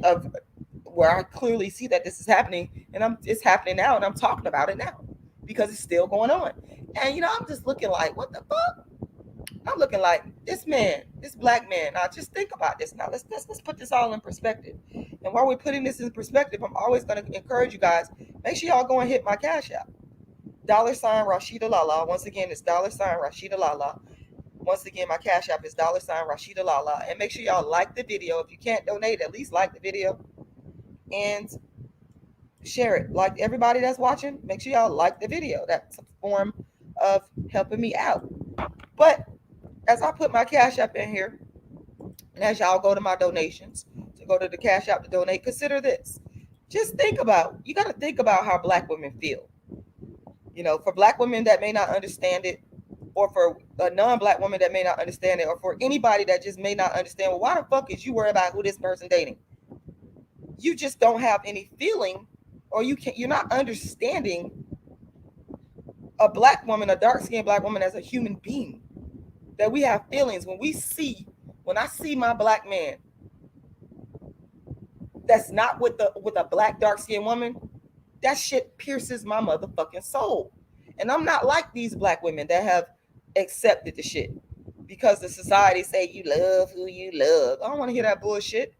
Speaker 1: of where I clearly see that this is happening, and it's happening now, and I'm talking about it now because it's still going on. And I'm just looking like, what the fuck? I'm looking like this black man. Now just think about this. Now let's put this all in perspective. And while we're putting this in perspective, I'm always going to encourage you guys. Make sure y'all go and hit my Cash App. $Rashidalala. Once again, it's $Rashidalala. Once again, my Cash App is $Rashidalala. And make sure y'all like the video. If you can't donate, at least like the video and share it. Like everybody that's watching, make sure y'all like the video. That's a form of helping me out. But as I put my Cash App in here, and as y'all go to my donations, to go to the Cash App to donate, consider this. Just you got to think about how black women feel. For black women that may not understand it, or for a non-black woman that may not understand it, or for anybody that just may not understand, well, why the fuck is you worried about who this person dating? You just don't have any feeling, or you're not understanding a black woman, a dark-skinned black woman, as a human being. That we have feelings. When I see my black man that's not with a black dark-skinned woman, that shit pierces my motherfucking soul. And I'm not like these black women that have accepted the shit because the society say you love who you love. I don't want to hear that bullshit.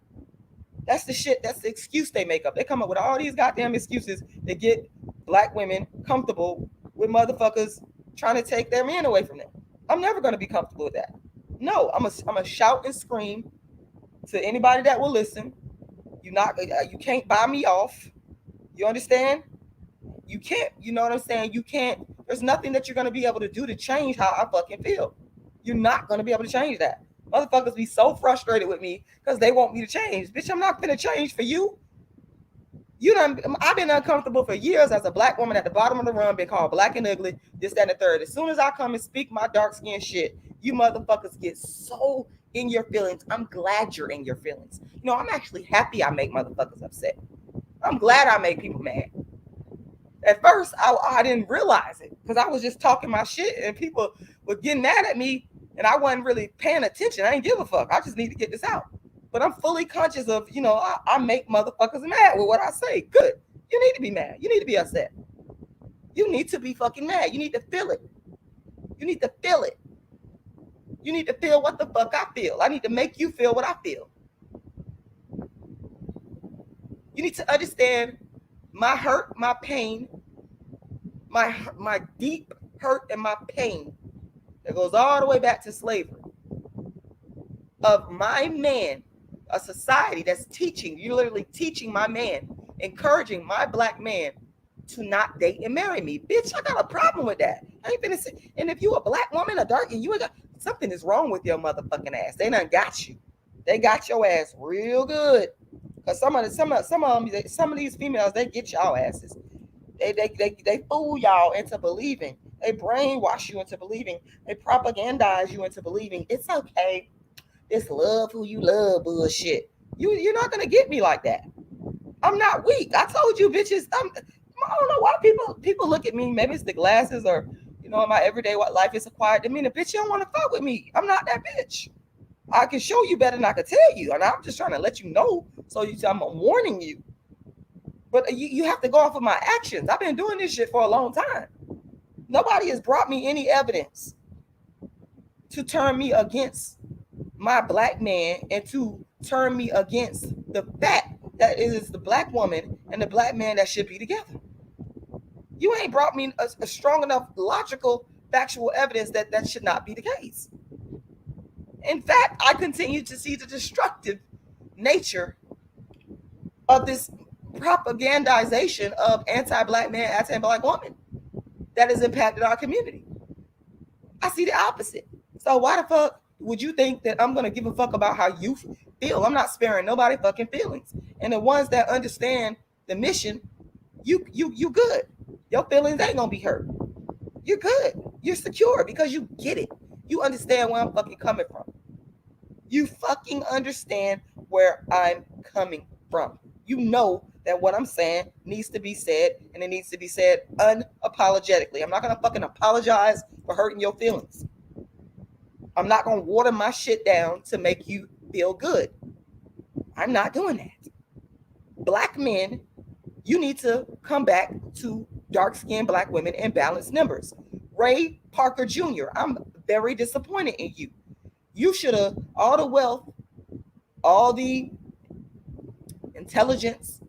Speaker 1: That's the shit. That's the excuse they make up. They come up with all these goddamn excuses to get black women comfortable with motherfuckers trying to take their men away from them. I'm never going to be comfortable with that. No, I'm a shout and scream to anybody that will listen. You can't buy me off. You understand? You can't, you know what I'm saying? You can't, there's nothing that you're going to be able to do to change how I fucking feel. You're not going to be able to change that. Motherfuckers be so frustrated with me because they want me to change. Bitch, I'm not going to change for you. I've been uncomfortable for years as a black woman at the bottom of the run, been called black and ugly, this, that, and the third. As soon as I come and speak my dark skin shit, you motherfuckers get so in your feelings. I'm glad you're in your feelings. You know, I'm actually happy I make motherfuckers upset. I'm glad I make people mad. At first, I didn't realize it because I was just talking my shit and people were getting mad at me and I wasn't really paying attention. I didn't give a fuck. I just need to get this out. But I'm fully conscious of, you know, I make motherfuckers mad with what I say. Good. You need to be mad. You need to be upset. You need to be fucking mad. You need to feel it. You need to feel it. You need to feel what the fuck I feel. I need to make you feel what I feel. You need to understand my hurt, my pain, my deep hurt and my pain that goes all the way back to slavery. Of my man, a society that's teaching, you're literally teaching my man, encouraging my black man to not date and marry me. Bitch, I got a problem with that. I ain't finna say, and if you a black woman, a dark, and you ain't got, something is wrong with your motherfucking ass. They done got you. They got your ass real good. Cause some of these females, they get y'all asses. They fool y'all into believing. They brainwash you into believing. They propagandize you into believing it's okay. It's love who you love bullshit. You're not gonna get me like that. I'm not weak. I told you, bitches. I don't know why people look at me. Maybe it's the glasses, or you know, in my everyday life, it's a quiet demeanor. Bitch, you don't want to fuck with me. I'm not that bitch. I can show you better than I can tell you, and I'm just trying to let you know. So I'm warning you. But you have to go off of my actions. I've been doing this shit for a long time. Nobody has brought me any evidence to turn me against my black man and to turn me against the fact that it is the black woman and the black man that should be together. You ain't brought me a strong enough logical, factual evidence that should not be the case. In fact, I continue to see the destructive nature of this propagandization of anti-black man, anti-black woman that has impacted our community. I see the opposite. So why the fuck would you think that I'm going to give a fuck about how you feel? I'm not sparing nobody fucking feelings. And the ones that understand the mission, you good. Your feelings ain't going to be hurt. You're good. You're secure because you get it. You understand where I'm fucking coming from. You fucking understand where I'm coming from. You know that what I'm saying needs to be said, and it needs to be said unapologetically. I'm not going to fucking apologize for hurting your feelings. I'm not going to water my shit down to make you feel good. I'm not doing that. Black men, you need to come back to dark-skinned black women in balanced numbers. Ray Parker Jr., I'm very disappointed in you. You should have all the wealth, all the intelligence,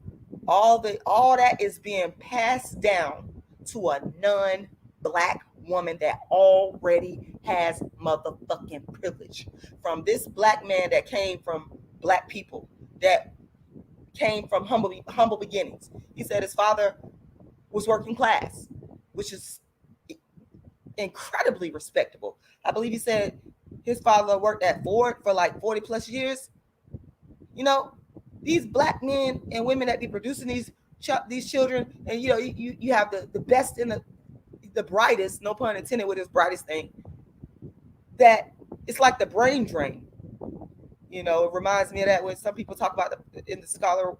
Speaker 1: all that is being passed down to a non-black woman that already has motherfucking privilege. From this black man that came from black people, that came from humble beginnings. He said his father was working class, which is incredibly respectable. I believe he said his father worked at Ford for like 40 plus years. You know, these black men and women that be producing these children, and you know, you have the best in the brightest, no pun intended with this brightest thing, that it's like the brain drain. You know, it reminds me of that when some people talk about in the scholar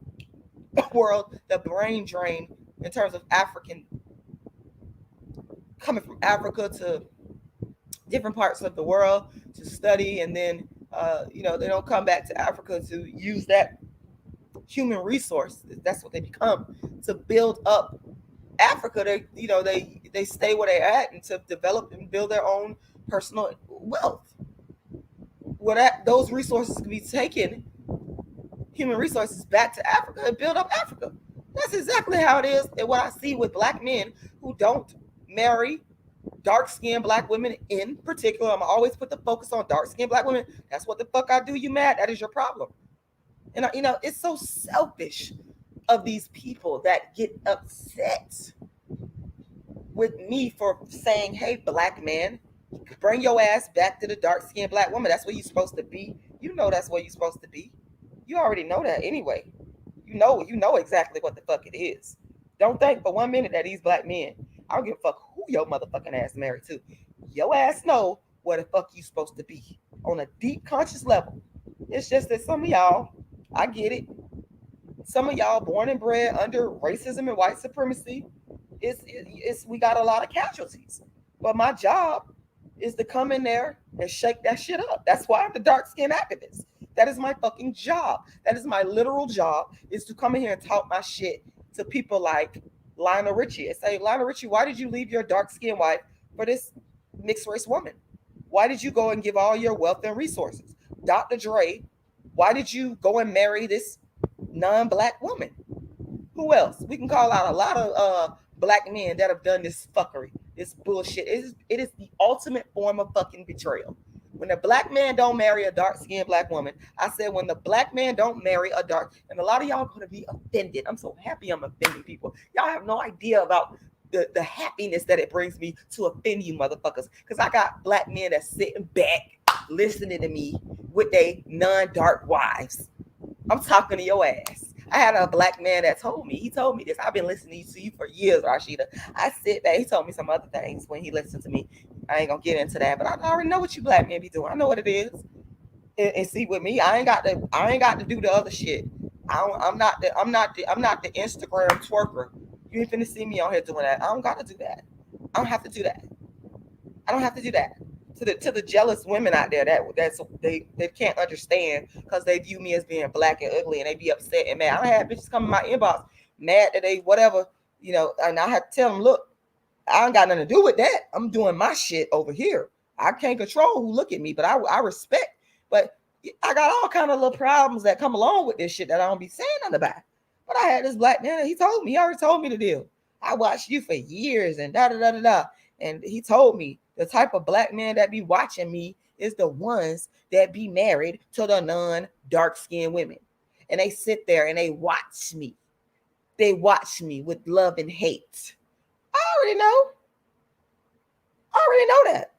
Speaker 1: world, the brain drain in terms of African, coming from Africa to different parts of the world to study, and then you know, they don't come back to Africa to use that human resource. That's what they become, to build up Africa. They stay where they're at and to develop and build their own personal wealth. Those resources can be taken, human resources, back to Africa and build up Africa. That's exactly how it is, and what I see with black men who don't marry dark-skinned black women in particular. I'm always put the focus on dark-skinned black women. That's what the fuck I do. You mad? That is your problem. And you know, it's so selfish of these people that get upset with me for saying, hey, black man, bring your ass back to the dark-skinned black woman. That's where you're supposed to be. You know that's where you're supposed to be. You already know that anyway. You know exactly what the fuck it is. Don't think for 1 minute that these black men, I don't give a fuck who your motherfucking ass married to. Your ass know where the fuck you supposed to be on a deep conscious level. It's just that some of y'all, I get it. Some of y'all born and bred under racism and white supremacy. It's we got a lot of casualties. But my job is to come in there and shake that shit up. That's why I'm the dark skinned activist. That is my fucking job. That is my literal job, is to come in here and talk my shit to people like Lionel Richie and say, Lionel Richie, why did you leave your dark skinned wife for this mixed race woman? Why did you go and give all your wealth and resources? Dr. Dre, why did you go and marry this non-black woman? Who else? We can call out a lot of black men that have done this fuckery, this bullshit. It is the ultimate form of fucking betrayal. When a black man don't marry a dark-skinned black woman, I said when the black man don't marry a dark, and a lot of y'all are going to be offended. I'm so happy I'm offending people. Y'all have no idea about the happiness that it brings me to offend you motherfuckers. Because I got black men that's sitting back listening to me with their non-dark wives. I'm talking to your ass. I had a black man that told me this. I've been listening to you for years, Rashida. I sit back. He told me some other things when he listened to me. I ain't gonna get into that, but I already know what you black men be doing. I know what it is. And see, with me, I ain't got to do the other shit. I'm not the Instagram twerker. You ain't finna see me on here doing that. I don't got to do that. I don't have to do that. I don't have to do that. To the jealous women out there that's they can't understand because they view me as being black and ugly and they be upset and mad. I had bitches come in my inbox mad that they whatever, and I have to tell them, look, I ain't got nothing to do with that. I'm doing my shit over here. I can't control who look at me, but I respect. But I got all kind of little problems that come along with this shit that I don't be saying nothing about. But I had this black man, he already told me the deal. I watched you for years and da da da da da. And he told me the type of black men that be watching me is the ones that be married to the non-dark skinned women. And they sit there and they watch me. They watch me with love and hate. I already know. I already know that.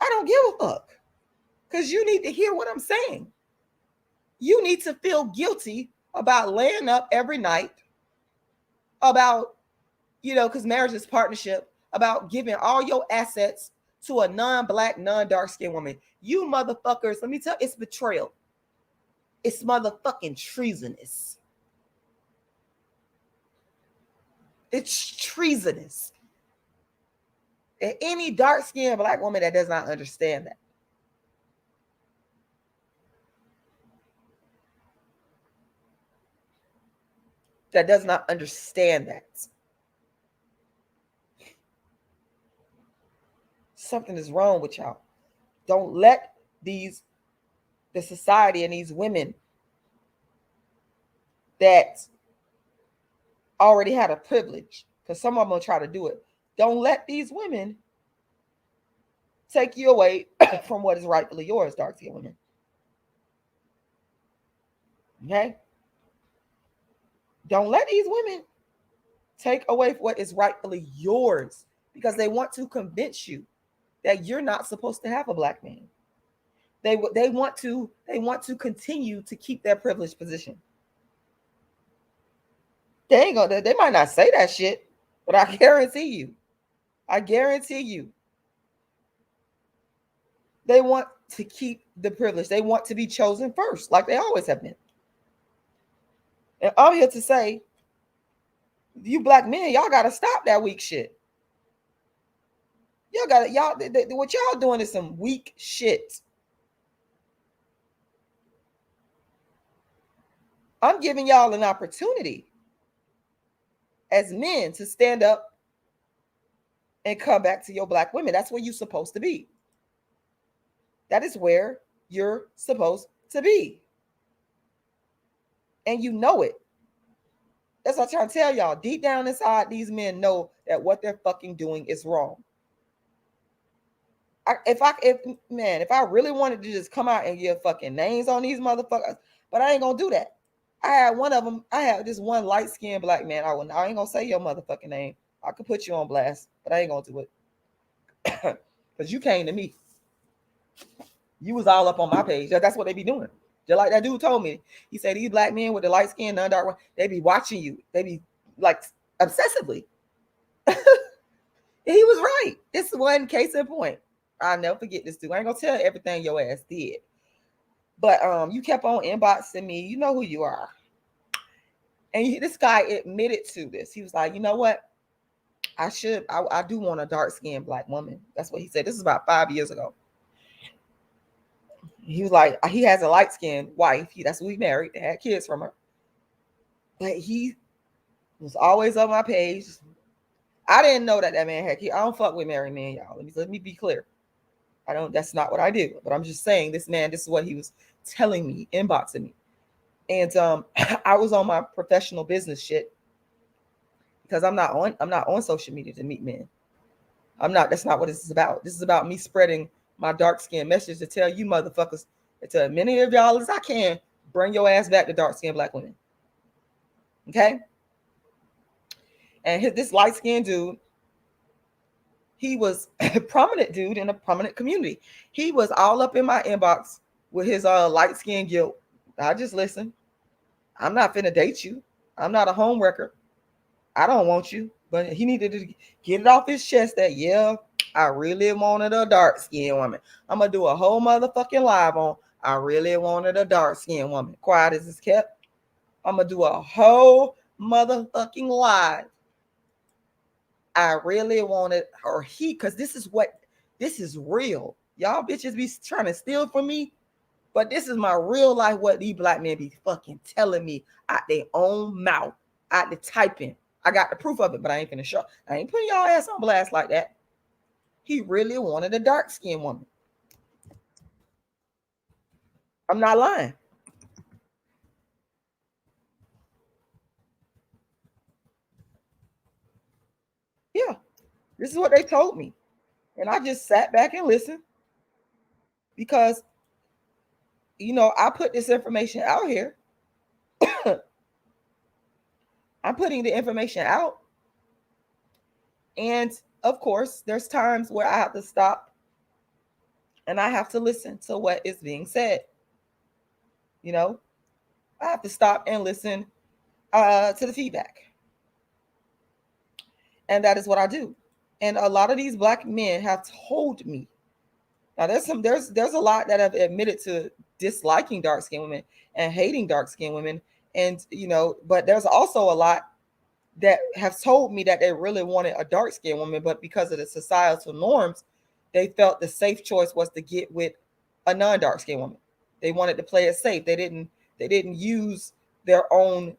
Speaker 1: I don't give a fuck. Because you need to hear what I'm saying. You need to feel guilty about laying up every night, about, because marriage is partnership, about giving all your assets to a non-black, non-dark skinned woman. You motherfuckers, let me tell you, it's betrayal. It's motherfucking treasonous. It's treasonous. And any dark-skinned black woman that does not understand that does not understand that, something is wrong with y'all. Don't let the society and these women that already had a privilege, because some of them will try to do it. Don't let these women take you away from what is rightfully yours, dark-skinned women. Okay? Don't let these women take away what is rightfully yours because they want to convince you that you're not supposed to have a black man. They want to continue to keep their privileged position. They might not say that shit, but I guarantee you, they want to keep the privilege. They want to be chosen first, like they always have been. And I'm here to say, you black men, y'all gotta stop that weak shit. What y'all doing is some weak shit. I'm giving y'all an opportunity as men to stand up and come back to your black women. That's where you're supposed to be. That is where you're supposed to be. And you know it. That's what I'm trying to tell y'all. Deep down inside, these men know that what they're fucking doing is wrong. If I really wanted to just come out and give fucking names on these motherfuckers, but I ain't gonna do that.
Speaker 2: I had one of them. I had this one light skinned black man. I ain't gonna say your motherfucking name. I could put you on blast, but I ain't gonna do it because you came to me. You was all up on my page. That's what they be doing. Just like that dude told me. He said these black men with the light skin, none dark one, they be watching you. They be like obsessively. He was right. This one case in point. I'll never forget this dude. I ain't gonna tell everything your ass did. But you kept on inboxing me. You know who you are. And this guy admitted to this. He was like, you know what? I do want a dark-skinned black woman. That's what he said. This is about 5 years ago. He was like, he has a light-skinned wife. That's who he married. They had kids from her. But he was always on my page. I didn't know that man had kids. I don't fuck with married men, y'all. Let me be clear. That's not what I do. But I'm just saying, this man, this is what he was telling me, inboxing me. And I was on my professional business shit because I'm not on social media to meet men. That's not what this is about. This is about me spreading my dark skin message to tell you motherfuckers, to as many of y'all as I can, bring your ass back to dark skinned black women. Okay? And this light skinned dude, he was a prominent dude in a prominent community. He was all up in my inbox with his light skin guilt. I just listen. I'm not finna date you. I'm not a home wrecker. I don't want you. But he needed to get it off his chest that, yeah, I really wanted a dark skinned woman. I'm going to do a whole motherfucking live on, I really wanted a dark skinned woman. Quiet as it's kept. I'm going to do a whole motherfucking live. I really wanted her. Because this is real. Y'all bitches be trying to steal from me. But this is my real life, what these black men be fucking telling me out their own mouth, out the typing. I got the proof of it, but I ain't finna show. I ain't putting y'all ass on blast like that. He really wanted a dark-skinned woman. I'm not lying. Yeah, this is what they told me. And I just sat back and listened because, I put this information out here. I'm putting the information out. And of course, there's times where I have to stop and I have to listen to what is being said. I have to stop and listen to the feedback. And that is what I do. And a lot of these black men have told me. Now there's a lot that have admitted to disliking dark-skinned women and hating dark-skinned women. And but there's also a lot that have told me that they really wanted a dark-skinned woman, but because of the societal norms, they felt the safe choice was to get with a non-dark-skinned woman. They wanted to play it safe. They didn't use their own.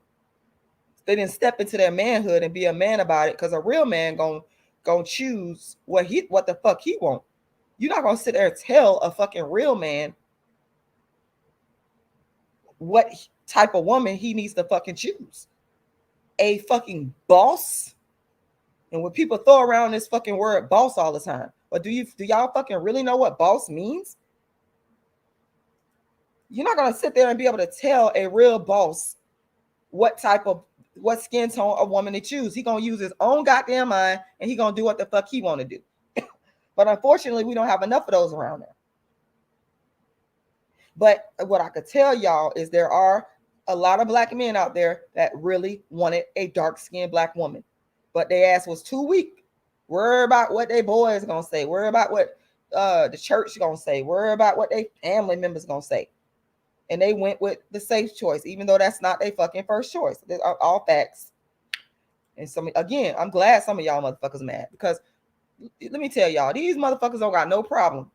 Speaker 2: They didn't step into their manhood and be a man about it, because a real man gonna choose what the fuck he want. You're not gonna sit there and tell a fucking real man what type of woman he needs to fucking choose. A fucking boss. And when people throw around this fucking word boss all the time, but do y'all fucking really know what boss means? You're not gonna sit there and be able to tell a real boss what skin tone a woman to choose. He gonna use his own goddamn mind and he gonna do what the fuck he want to do. But unfortunately, we don't have enough of those around there. But what I could tell y'all is there are a lot of black men out there that really wanted a dark-skinned black woman, but their ass was too weak. Worry about what their boys gonna say. Worry about what the church gonna say. Worry about what their family members gonna say. And they went with the safe choice, even though that's not their fucking first choice. They're all facts. And again, I'm glad some of y'all motherfuckers mad, because let me tell y'all, these motherfuckers don't got no problem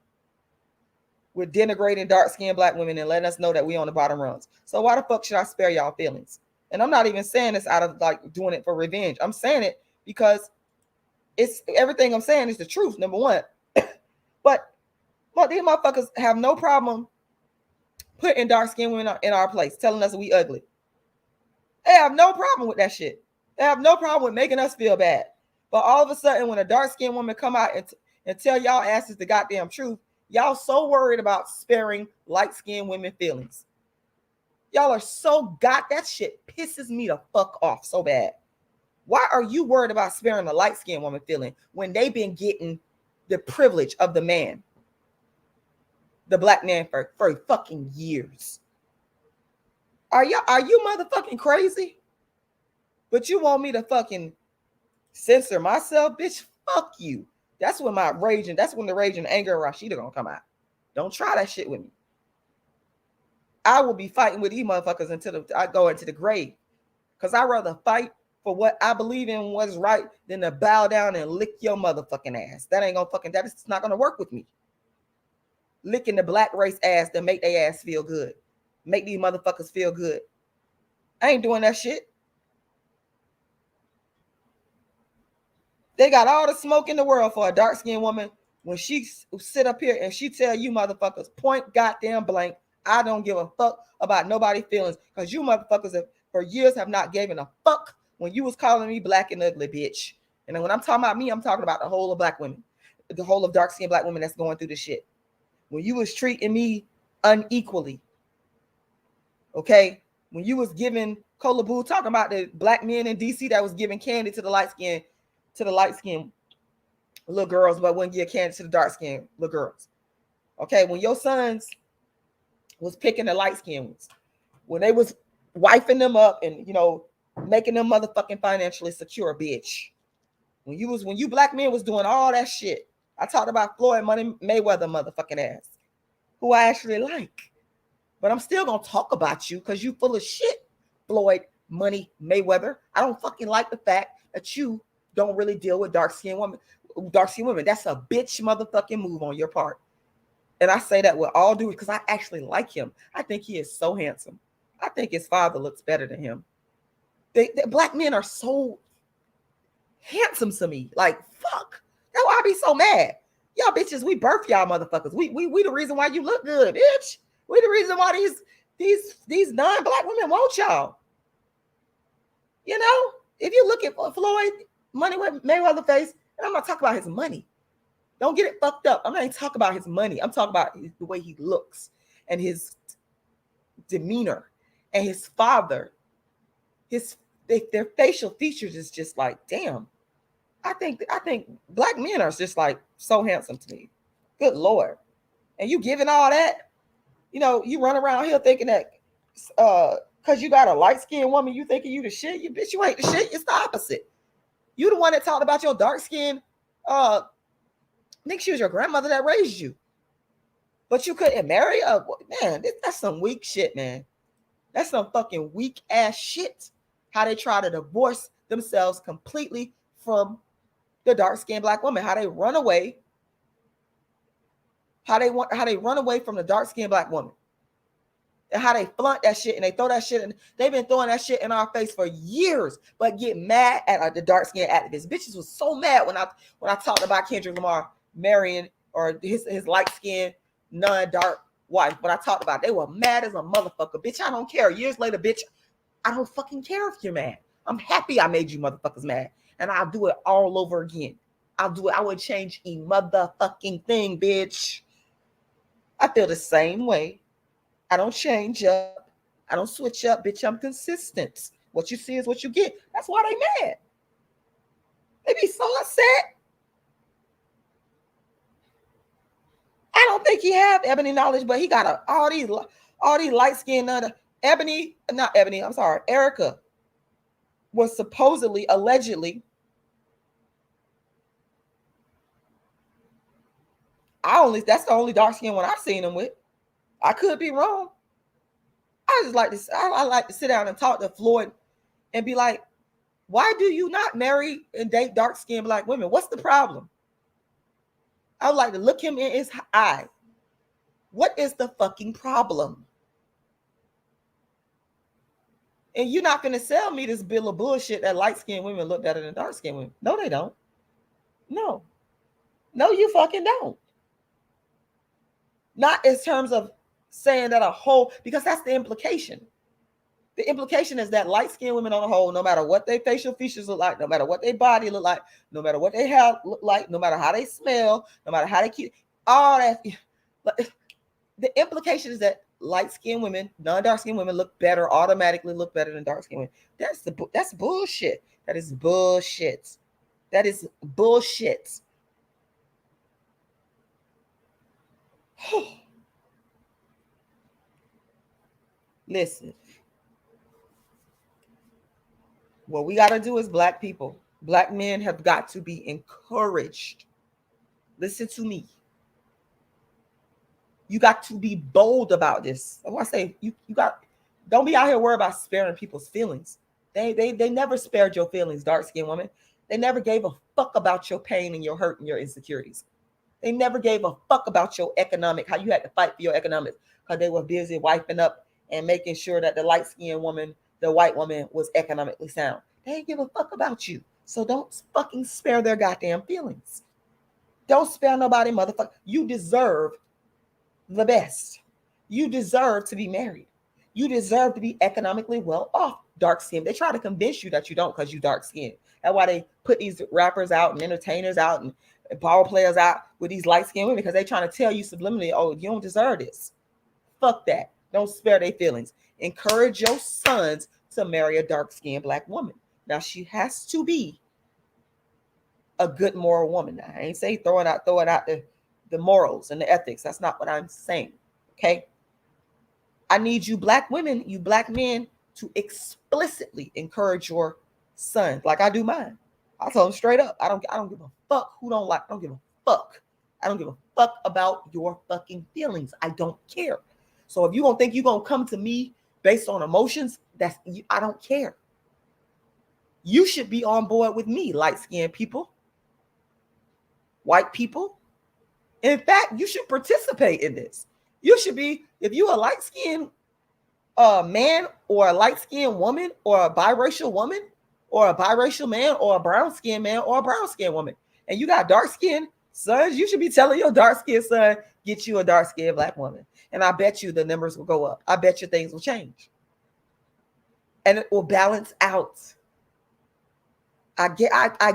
Speaker 2: with denigrating dark-skinned black women and letting us know that we on the bottom rungs. So why the fuck should I spare y'all feelings? And I'm not even saying this out of like doing it for revenge. I'm saying it because it's everything I'm saying is the truth, number one. But these motherfuckers have no problem putting dark-skinned women in our place, telling us we ugly. They have no problem with that shit. They have no problem with making us feel bad. But all of a sudden, when a dark-skinned woman come out and tell y'all asses the goddamn truth, y'all so worried about sparing light-skinned women feelings.
Speaker 1: Y'all are so that shit pisses me the fuck off so bad. Why are you worried about sparing the light-skinned woman feeling when they've been getting the privilege of the man, the black man, for fucking years? Are you motherfucking crazy? But you want me to fucking censor myself, bitch? Fuck you. That's when the rage and anger and Rashida gonna come out. Don't try that shit with me. I will be fighting with these motherfuckers until I go into the grave. Because I'd rather fight for what I believe in what's right than to bow down and lick your motherfucking ass. That ain't gonna fucking, that's not gonna work with me. Licking the black race ass to make their ass feel good. Make these motherfuckers feel good. I ain't doing that shit. They got all the smoke in the world for a dark-skinned woman when she sit up here and she tell you motherfuckers point goddamn blank, I don't give a fuck about nobody's feelings, because you motherfuckers for years have not given a fuck when you was calling me black and ugly, bitch. And when I'm talking about me, I'm talking about the whole of black women, the whole of dark-skinned black women that's going through this shit. When you was treating me unequally, okay? When you was giving Cola Boo, talking about the black men in DC that was giving candy to the light-skinned little girls, but wouldn't give candy to the dark-skinned little girls. Okay, when your sons was picking the light-skinned ones, when they was wifing them up and, you know, making them motherfucking financially secure, bitch. When you black men was doing all that shit, I talked about Floyd Money Mayweather motherfucking ass, who I actually like. But I'm still gonna talk about you because you full of shit, Floyd Money Mayweather. I don't fucking like the fact that you don't really deal with dark-skinned women. That's a bitch motherfucking move on your part. And I say that with all due because I actually like him. I think he is so handsome. I think his father looks better than him. The black men are so handsome to me. Like, fuck. That's why I be so mad. Y'all bitches, we birth y'all motherfuckers. We the reason why you look good, bitch. We the reason why these non-black women want y'all. You know, if you look at Floyd Money Mayweather face, and I'm not talking about his money. Don't get it fucked up. I'm not even talking about his money. I'm talking about the way he looks and his demeanor and his father. Their facial features is just like, damn. I think black men are just like so handsome to me. Good Lord. And you giving all that, you know, you run around here thinking that because you got a light-skinned woman, you thinking you the shit. You bitch, you ain't the shit. It's the opposite. You the one that talked about your dark-skinned, I think she was your grandmother that raised you. But you couldn't marry a man. That's some weak shit, man. That's some fucking weak ass shit. How they try to divorce themselves completely from the dark-skinned black woman. How they run away. How they run away from the dark-skinned black woman. And how they flaunt that shit and they throw that shit and they've been throwing that shit in our face for years, but get mad at the dark-skinned activists. Bitches was so mad when I talked about Kendrick Lamar marrying or his light-skinned non-dark wife. When I talked about it, they were mad as a motherfucker. Bitch, I don't care. Years later, bitch, I don't fucking care if you're mad. I'm happy I made you motherfuckers mad. And I'll do it all over again. I'll do it. I would change a motherfucking thing, bitch. I feel the same way. I don't change up. I don't switch up, bitch. I'm consistent. What you see is what you get. That's why they mad. They be so upset. I don't think he have ebony knowledge, but he got all these light-skinned Erica was supposedly, allegedly, that's the only dark-skinned one I've seen him with. I could be wrong. I like to sit down and talk to Floyd and be like, why do you not marry and date dark-skinned black women? What's the problem? I would like to look him in his eye. What is the fucking problem? And you're not going to sell me this bill of bullshit that light-skinned women look better than dark-skinned women. No, they don't. No, you fucking don't. Not in terms of saying that a whole, because that's the implication. The implication is that light-skinned women on a whole, no matter what their facial features look like, no matter what their body look like, no matter what they hair look like, no matter how they smell, no matter how they keep, all that. The implication is that
Speaker 2: light-skinned women, non-dark-skinned women automatically look better than dark-skinned women. That's bullshit. That is bullshit. That is bullshit. Listen, what we got to do as Black people, Black men have got to be encouraged. Listen to me. You got to be bold about this. I want to say don't be out here worried about sparing people's feelings. They never spared your feelings, dark-skinned woman. They never gave a fuck about your pain and your hurt and your insecurities. They never gave a fuck about your economic, how you had to fight for your economics, because they were busy wiping up and making sure that the light-skinned woman, the white woman, was economically sound. They didn't give a fuck about you. So don't fucking spare their goddamn feelings. Don't spare nobody, motherfucker. You deserve the best. You deserve to be married. You deserve to be economically well off, dark skin. They try to convince you that you don't because you dark skin. That's why they put these rappers out and entertainers out and ball players out with these light skinned women, because they trying to tell you subliminally, oh, you don't deserve this. Fuck that. Don't spare their feelings. Encourage your sons to marry a dark skinned Black woman. Now, she has to be a good moral woman. Now, I ain't say throwing out the morals and the ethics. That's not what I'm saying. Okay. I need you Black women, you Black men, to explicitly encourage your sons like I do mine. I tell them straight up. I don't give a fuck who don't like. I don't give a fuck. I don't give a fuck about your fucking feelings. I don't care. So if you don't think you're gonna come to me based on emotions, I don't care. You should be on board with me, light-skinned people, white people. In fact, you should participate in this. You should be, if you're a light-skinned man or a light-skinned woman or a biracial woman or a biracial man or a brown-skinned man or a brown-skinned woman, and you got dark-skinned sons, you should be telling your dark-skinned son, get you a dark-skinned Black woman. And I bet you the numbers will go up. I bet you things will change. And it will balance out. I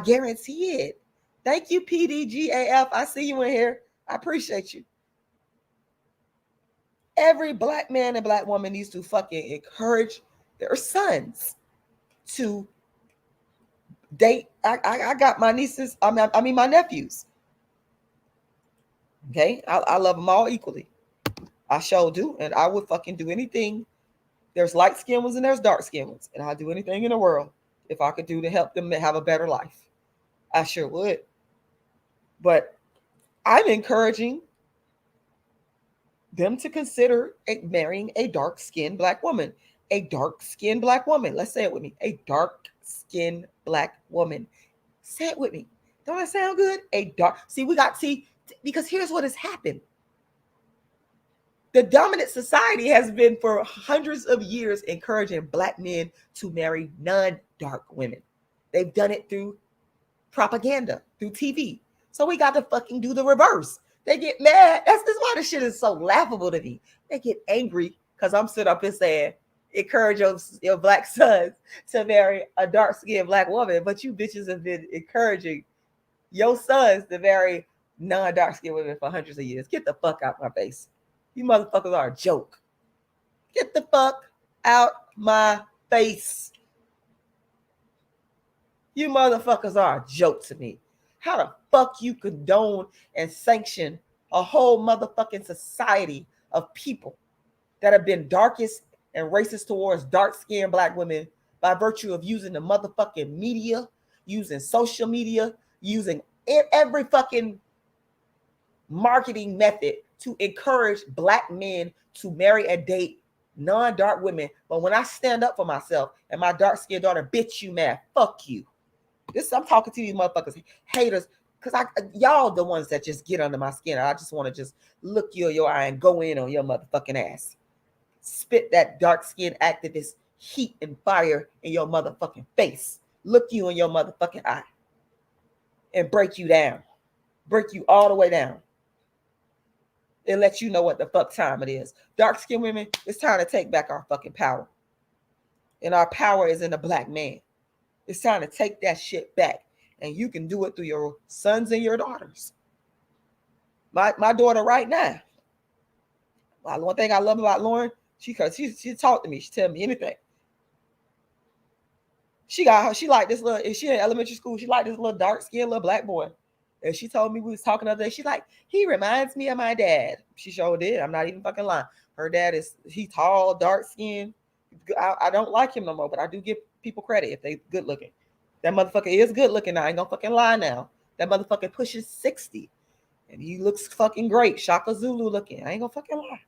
Speaker 2: guarantee it. Thank you, PDGAF. I see you in here. I appreciate you. Every Black man and Black woman needs to fucking encourage their sons to date. I got my nieces, I mean my nephews. Okay, I love them all equally. I sure do, and I would fucking do anything. There's light-skinned ones and there's dark-skinned ones, and I'll do anything in the world if I could do to help them have a better life. I sure would. But I'm encouraging them to consider marrying a dark-skinned Black woman. A dark-skinned Black woman. Let's say it with me. A dark-skinned Black woman. Say it with me. Don't that sound good? Because here's what has happened. The dominant society has been for hundreds of years encouraging Black men to marry non-dark women. They've done it through propaganda, through TV. So we got to fucking do the reverse. They get mad. That's why this shit is so laughable to me. They get angry because I'm sitting up and saying, encourage your Black sons to marry a dark-skinned Black woman, but you bitches have been encouraging your sons to marry non-dark-skinned women for hundreds of years. Get the fuck out my face. You motherfuckers are a joke. Get the fuck out my face. You motherfuckers are a joke to me. How the fuck you condone and sanction a whole motherfucking society of people that have been darkest and racist towards dark-skinned Black women by virtue of using the motherfucking media, using social media, using every fucking marketing method to encourage Black men to marry and date non-dark women. But when I stand up for myself and my dark-skinned daughter, bitch, you mad, fuck you. I'm talking to these motherfuckers, haters, because y'all the ones that just get under my skin. I just want to just look you in your eye and go in on your motherfucking ass. Spit that dark-skinned activist heat and fire in your motherfucking face. Look you in your motherfucking eye and break you down. Break you all the way down. And let you know what the fuck time it is. Dark-skinned women, it's time to take back our fucking power. And our power is in the Black man. It's time to take that shit back. And you can do it through your sons and your daughters. My daughter right now, One thing I love about Lauren, she talked to me. She tell me anything. She like this little, if she in elementary school, she like this little dark skinned little black boy. And she told me, we was talking the other day, she like, he reminds me of my dad. She sure did. I'm not even fucking lying. Her dad he tall, dark skinned. I don't like him no more, but I do give people credit if they good looking. That motherfucker is good looking now. I ain't gonna fucking lie now. That motherfucker pushes 60. And he looks fucking great. Shaka Zulu looking. I ain't gonna fucking lie.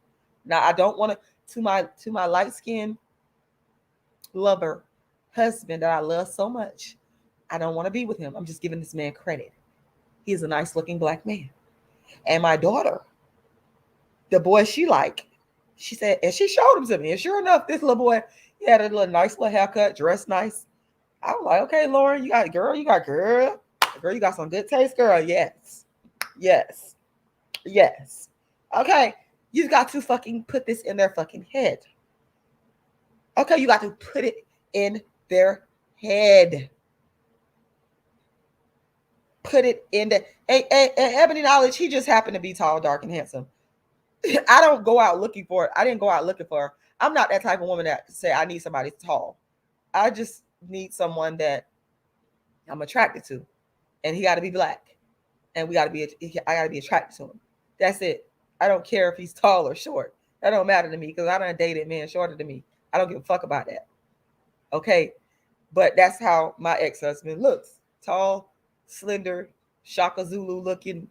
Speaker 2: Now I don't want to my light skinned lover husband that I love so much. I don't want to be with him. I'm just giving this man credit. He is a nice looking black man. And my daughter, the boy she liked, she said, and she showed him to me. And sure enough, this little boy, he had a little nice little haircut, dressed nice. I was like, okay, Lauren, you got girl. Girl, you got some good taste, girl. Yes. Okay, you got to fucking put this in their fucking head. Okay, you got to put it in their head. Put it in the Ebony Knowledge. He just happened to be tall, dark, and handsome. I don't go out looking for it. I didn't go out looking for her. I'm not that type of woman that say I need somebody tall. I just need someone that I'm attracted to, and he got to be black, and I got to be attracted to him. That's it. I don't care if he's tall or short. That don't matter to me because I done dated men shorter than me. I don't give a fuck about that. Okay, but that's how my ex-husband looks: tall, slender, Shaka Zulu looking,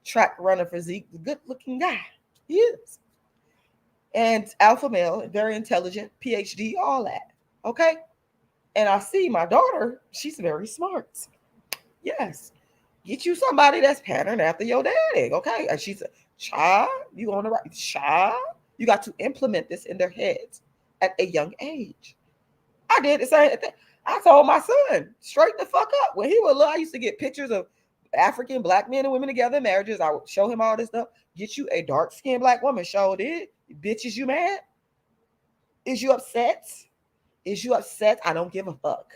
Speaker 2: track runner physique, good looking guy. He is. And alpha male, very intelligent, PhD, all that. Okay. And I see my daughter, she's very smart. Yes. Get you somebody that's patterned after your daddy. Okay. And she said, child, you on the right. Child, you got to implement this in their heads at a young age. I did the same thing. I told my son, straight the fuck up. When he was little, I used to get pictures of African black men and women together in marriages. I would show him all this stuff. Get you a dark-skinned black woman. Show did. Bitch, is you mad? Is you upset? Is you upset? I don't give a fuck.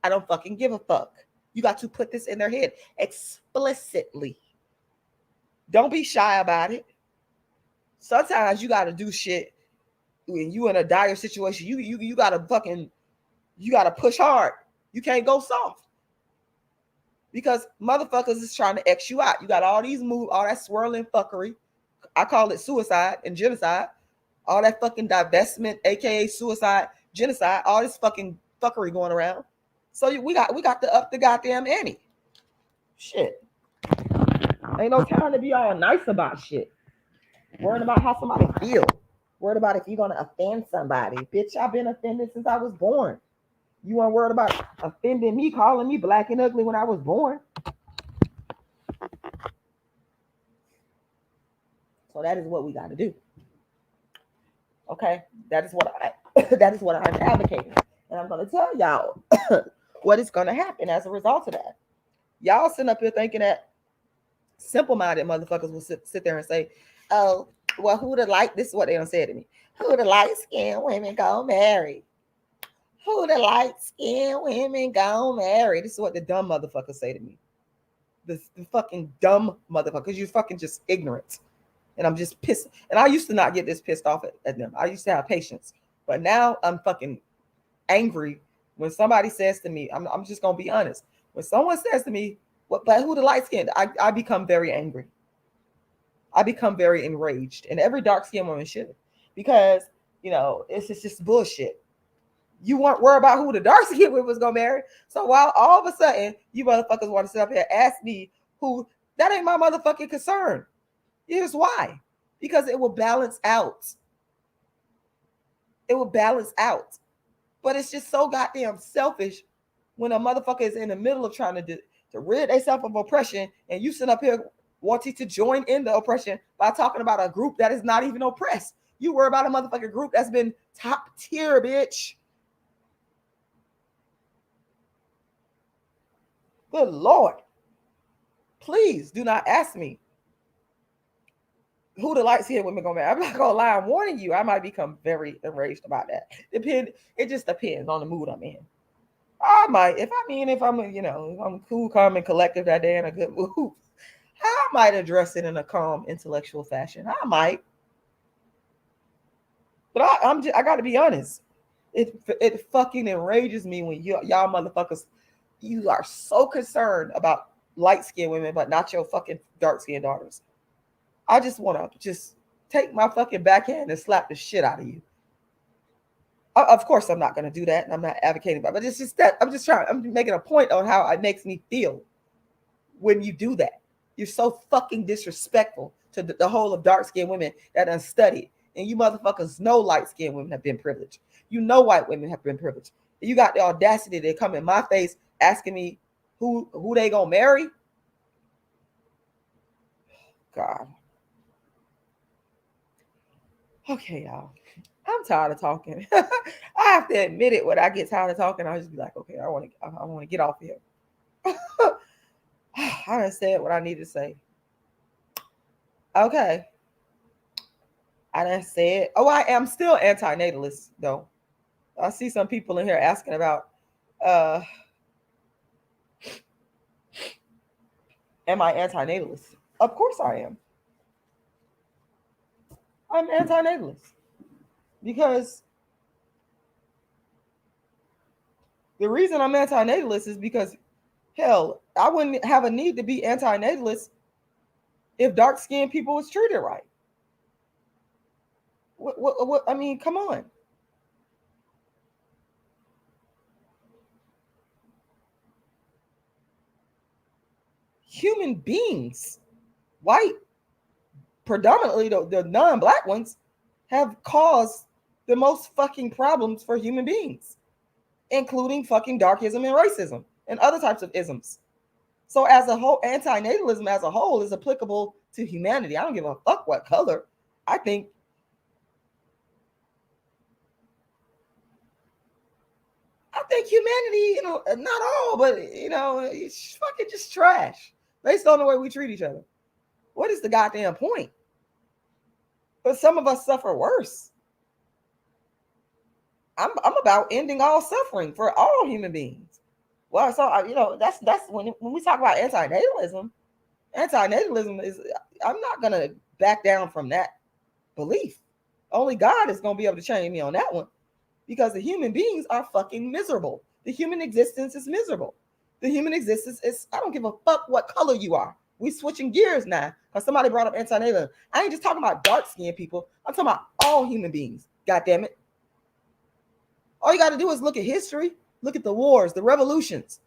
Speaker 2: I don't fucking give a fuck. You got to put this in their head explicitly. Don't be shy about it. Sometimes you got to do shit when you in a dire situation. You got to push hard. You can't go soft. Because motherfuckers is trying to X you out. You got all these moves, all that swirling fuckery. I call it suicide and genocide. All that fucking divestment, aka suicide, genocide, all this fucking fuckery going around. So we got to up the goddamn ante. Shit. Ain't no time to be all nice about shit. Worrying about how somebody feel. Worried about if you're gonna offend somebody. Bitch, I've been offended since I was born. You weren't worried about offending me, calling me black and ugly when I was born. So that is what we got to do. Okay, that is what I'm advocating, and I'm going to tell y'all what is going to happen as a result of that. Y'all sitting up here thinking that simple-minded motherfuckers will sit there and say, "Oh, well, who the light?" This is what they don't say to me. Who the light-skinned women go marry? Who the light-skinned women go marry? This is what the dumb motherfuckers say to me. The fucking dumb motherfuckers. You're fucking just ignorant. And I'm just pissed. And I used to not get this pissed off at them. I used to have patience. But now I'm fucking angry when somebody says to me, I'm just going to be honest. When someone says to me, but who the light-skinned? I become very angry. I become very enraged. And every dark-skinned woman should. Because, it's just bullshit. You weren't worried about who the dark-skinned woman was going to marry. So while all of a sudden, you motherfuckers want to sit up here and ask me who, that ain't my motherfucking concern. Here's why. Because it will balance out. It will balance out. But it's just so goddamn selfish when a motherfucker is in the middle of trying to rid themselves of oppression, and you sit up here wanting to join in the oppression by talking about a group that is not even oppressed. You worry about a motherfucking group that's been top tier, bitch. Good Lord. Please do not ask me who the light-skinned women gonna marry. I'm not gonna lie, I'm warning you. I might become very enraged about that. It just depends on the mood I'm in. I might, if I'm cool, calm, and collective that day in a good mood, I might address it in a calm, intellectual fashion. I might. But I got to be honest. It fucking enrages me when y'all motherfuckers, you are so concerned about light skinned women, but not your fucking dark skinned daughters. I just want to just take my fucking backhand and slap the shit out of you. Of course, I'm not going to do that, and I'm not advocating about it, but it's just that I'm making a point on how it makes me feel when you do that. You're so fucking disrespectful to the whole of dark-skinned women that unstudied. And you motherfuckers know light-skinned women have been privileged. You know white women have been privileged. And you got the audacity to come in my face asking me who they gonna marry? God. Okay, y'all. I'm tired of talking. I have to admit it. When I get tired of talking, I'll just be like, okay, I want to get off here. I done said what I need to say. Okay. I done said, I am still anti-natalist, though. I see some people in here asking about, am I anti-natalist? Of course I am. I'm anti-natalist. Because the reason I'm anti-natalist is because, hell, I wouldn't have a need to be anti-natalist if dark-skinned people was treated right. What? I mean, come on. Human beings, white, predominantly the non-black ones, have caused the most fucking problems for human beings, including fucking darkism and racism and other types of isms. So as a whole, anti-natalism as a whole is applicable to humanity. I don't give a fuck what color. I think humanity, not all, but it's fucking just trash based on the way we treat each other. What is the goddamn point? But some of us suffer worse. I'm about ending all suffering for all human beings. Well, so that's when we talk about anti-natalism. Anti-natalism is, I'm not gonna back down from that belief. Only God is gonna be able to change me on that one, because the human beings are fucking miserable. The human existence is miserable. The human existence is, I don't give a fuck what color you are. We switching gears now because somebody brought up anti-natalism. I ain't just talking about dark-skinned people. I'm talking about all human beings. God damn it. All you got to do is look at history. Look at the wars, the revolutions,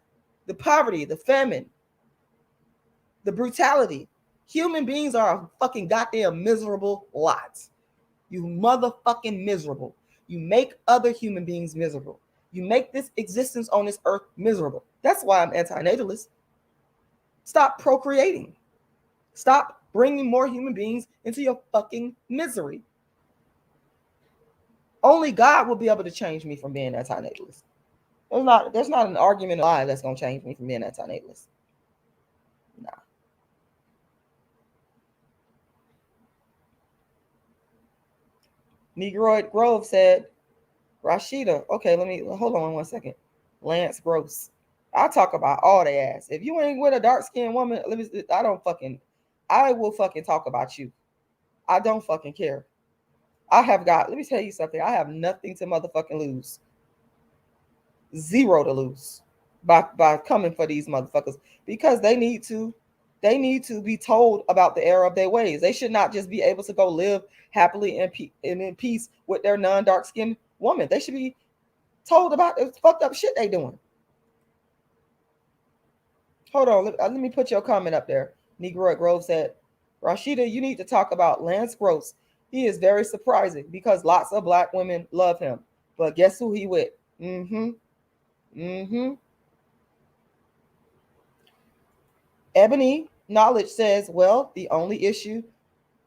Speaker 2: the poverty, the famine, the brutality. Human beings are a fucking goddamn miserable lot. You motherfucking miserable. You make other human beings miserable. You make this existence on this earth miserable. That's why I'm anti-natalist. Stop procreating. Stop bringing more human beings into your fucking misery. Only God will be able to change me from being anti-natalist. There's not an argument of lie that's going to change me from being anti-natalist. Nah. Negroid Grove said, Rashida, okay, hold on 1 second. Lance Gross. I'll talk about all they ass. If you ain't with a dark-skinned woman, I will fucking talk about you. I don't fucking care. let me tell you something. I have nothing to motherfucking lose. Zero to lose by coming for these motherfuckers, because they need to be told about the error of their ways. They should not just be able to go live happily and in peace with their non-dark skinned woman. They should be told about the fucked up shit they doing. Hold on, let me put your comment up there. Negro at Grove said, Rashida, you need to talk about Lance Gross. He is very surprising because lots of black women love him. But guess who he with? Ebony Knowledge says, well, the only issue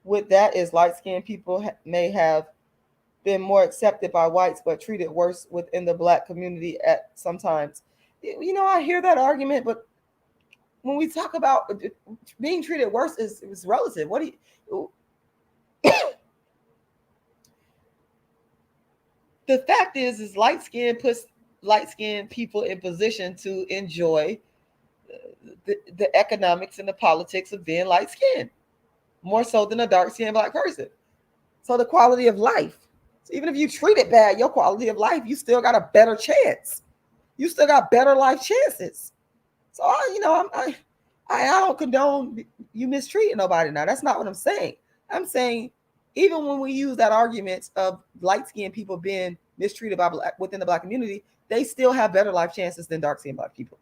Speaker 2: with that is light-skinned people may have been more accepted by whites but treated worse within the black community at sometimes. I hear that argument, but when we talk about being treated worse is relative. What do you the fact is light-skinned puts light-skinned people in position to enjoy the economics and the politics of being light-skinned more so than a dark-skinned black person. So the quality of life, So even if you treat it bad, your quality of life, you still got a better chance. You still got better life chances. So I don't condone you mistreating nobody. Now that's not what I'm saying. I'm saying even when we use that argument of light-skinned people being mistreated within the Black community, they still have better life chances than dark-skinned Black people.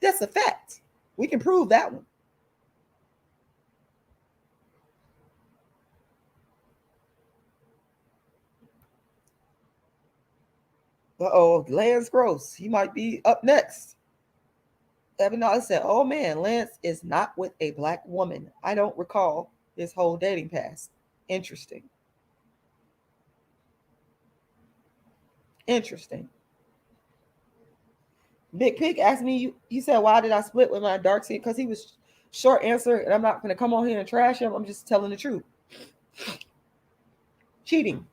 Speaker 2: That's a fact. We can prove that one. Uh-oh, Lance Gross. He might be up next. Evan Knowles said, oh man, Lance is not with a Black woman. I don't recall his whole dating past. Interesting. Interesting. Big Pig asked me, he said, why did I split with my dark skin? Because he was short answer, and I'm not going to come on here and trash him. I'm just telling the truth. Cheating.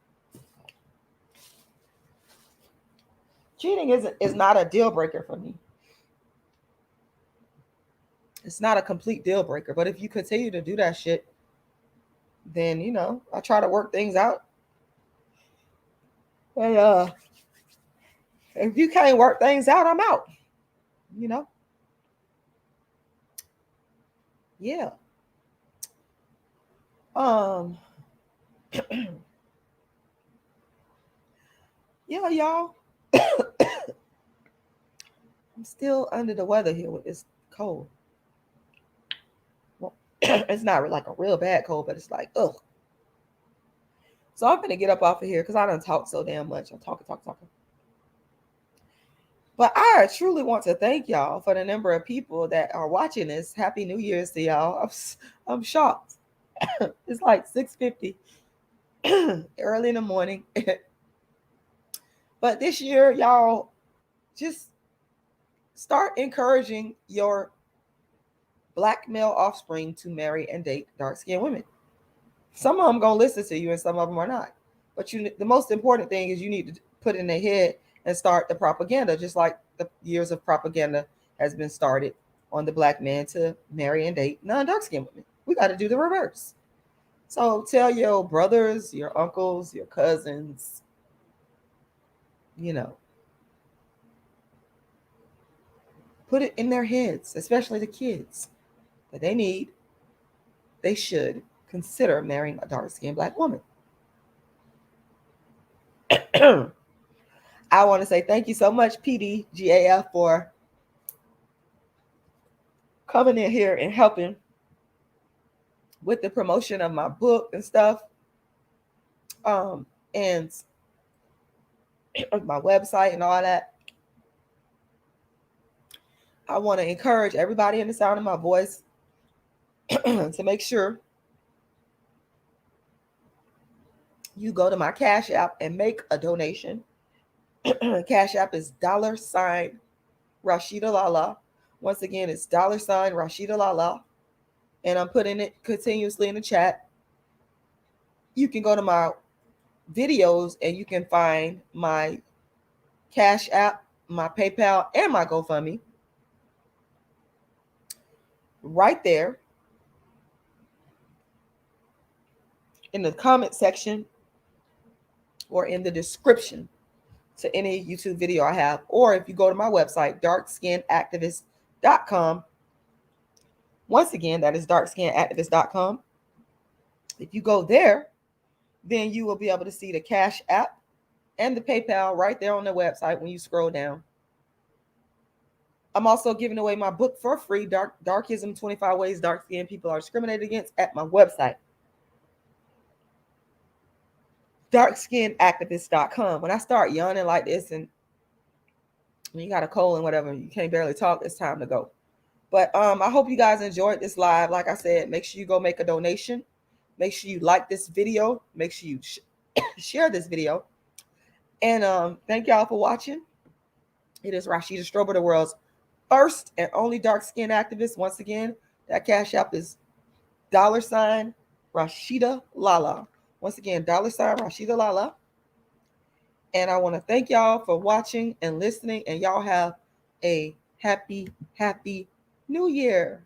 Speaker 2: Cheating is not a deal breaker for me. It's not a complete deal breaker. But if you continue to do that shit, then, I try to work things out. And if you can't work things out, I'm out. Yeah. Yeah, y'all. I'm still under the weather here with this cold. Well, it's not like a real bad cold, but it's like, ugh. So I'm gonna get up off of here because I don't talk so damn much. I'm talking. But I truly want to thank y'all for the number of people that are watching this. Happy New Year's to y'all. I'm shocked. It's like 6:50 early in the morning. But this year, y'all just start encouraging your Black male offspring to marry and date dark-skinned women. Some of them gonna listen to you, and some of them are not. But the most important thing is you need to put in their head and start the propaganda, just like the years of propaganda has been started on the Black man to marry and date non-dark-skinned women. We got to do the reverse. So tell your brothers, your uncles, your cousins, put it in their heads, especially the kids, that they should consider marrying a dark-skinned Black woman. I want to say thank you so much, PDGAF, for coming in here and helping with the promotion of my book and stuff, and my website and all that. I want to encourage everybody in the sound of my voice to make sure you go to my Cash App and make a donation. Cash App is $Rashidalala. Once again, it's $Rashidalala. And I'm putting it continuously in the chat. You can go to my videos and you can find my Cash App, my PayPal, and my GoFundMe right there in the comment section or in the description to any YouTube video I have. Or if you go to my website, darkskinactivist.com. Once again, that is darkskinactivist.com. If you go there, then you will be able to see the Cash App and the PayPal right there on the website when you scroll down. I'm also giving away my book for free, Darkism, 25 Ways Dark-Skinned People Are Discriminated Against, at my website, darkskinactivist.com. When I start yawning like this and when you got a cold and whatever, you can't barely talk, it's time to go. But I hope you guys enjoyed this live. Like I said, make sure you go make a donation. Make sure you like this video. Make sure you share this video. And thank y'all for watching. It is Rashida Strober, the world's first and only dark-skinned activist. Once again, that Cash App is $Rashida Lala. Once again, $Rashida Lala. And I want to thank y'all for watching and listening. And y'all have a happy, happy New Year.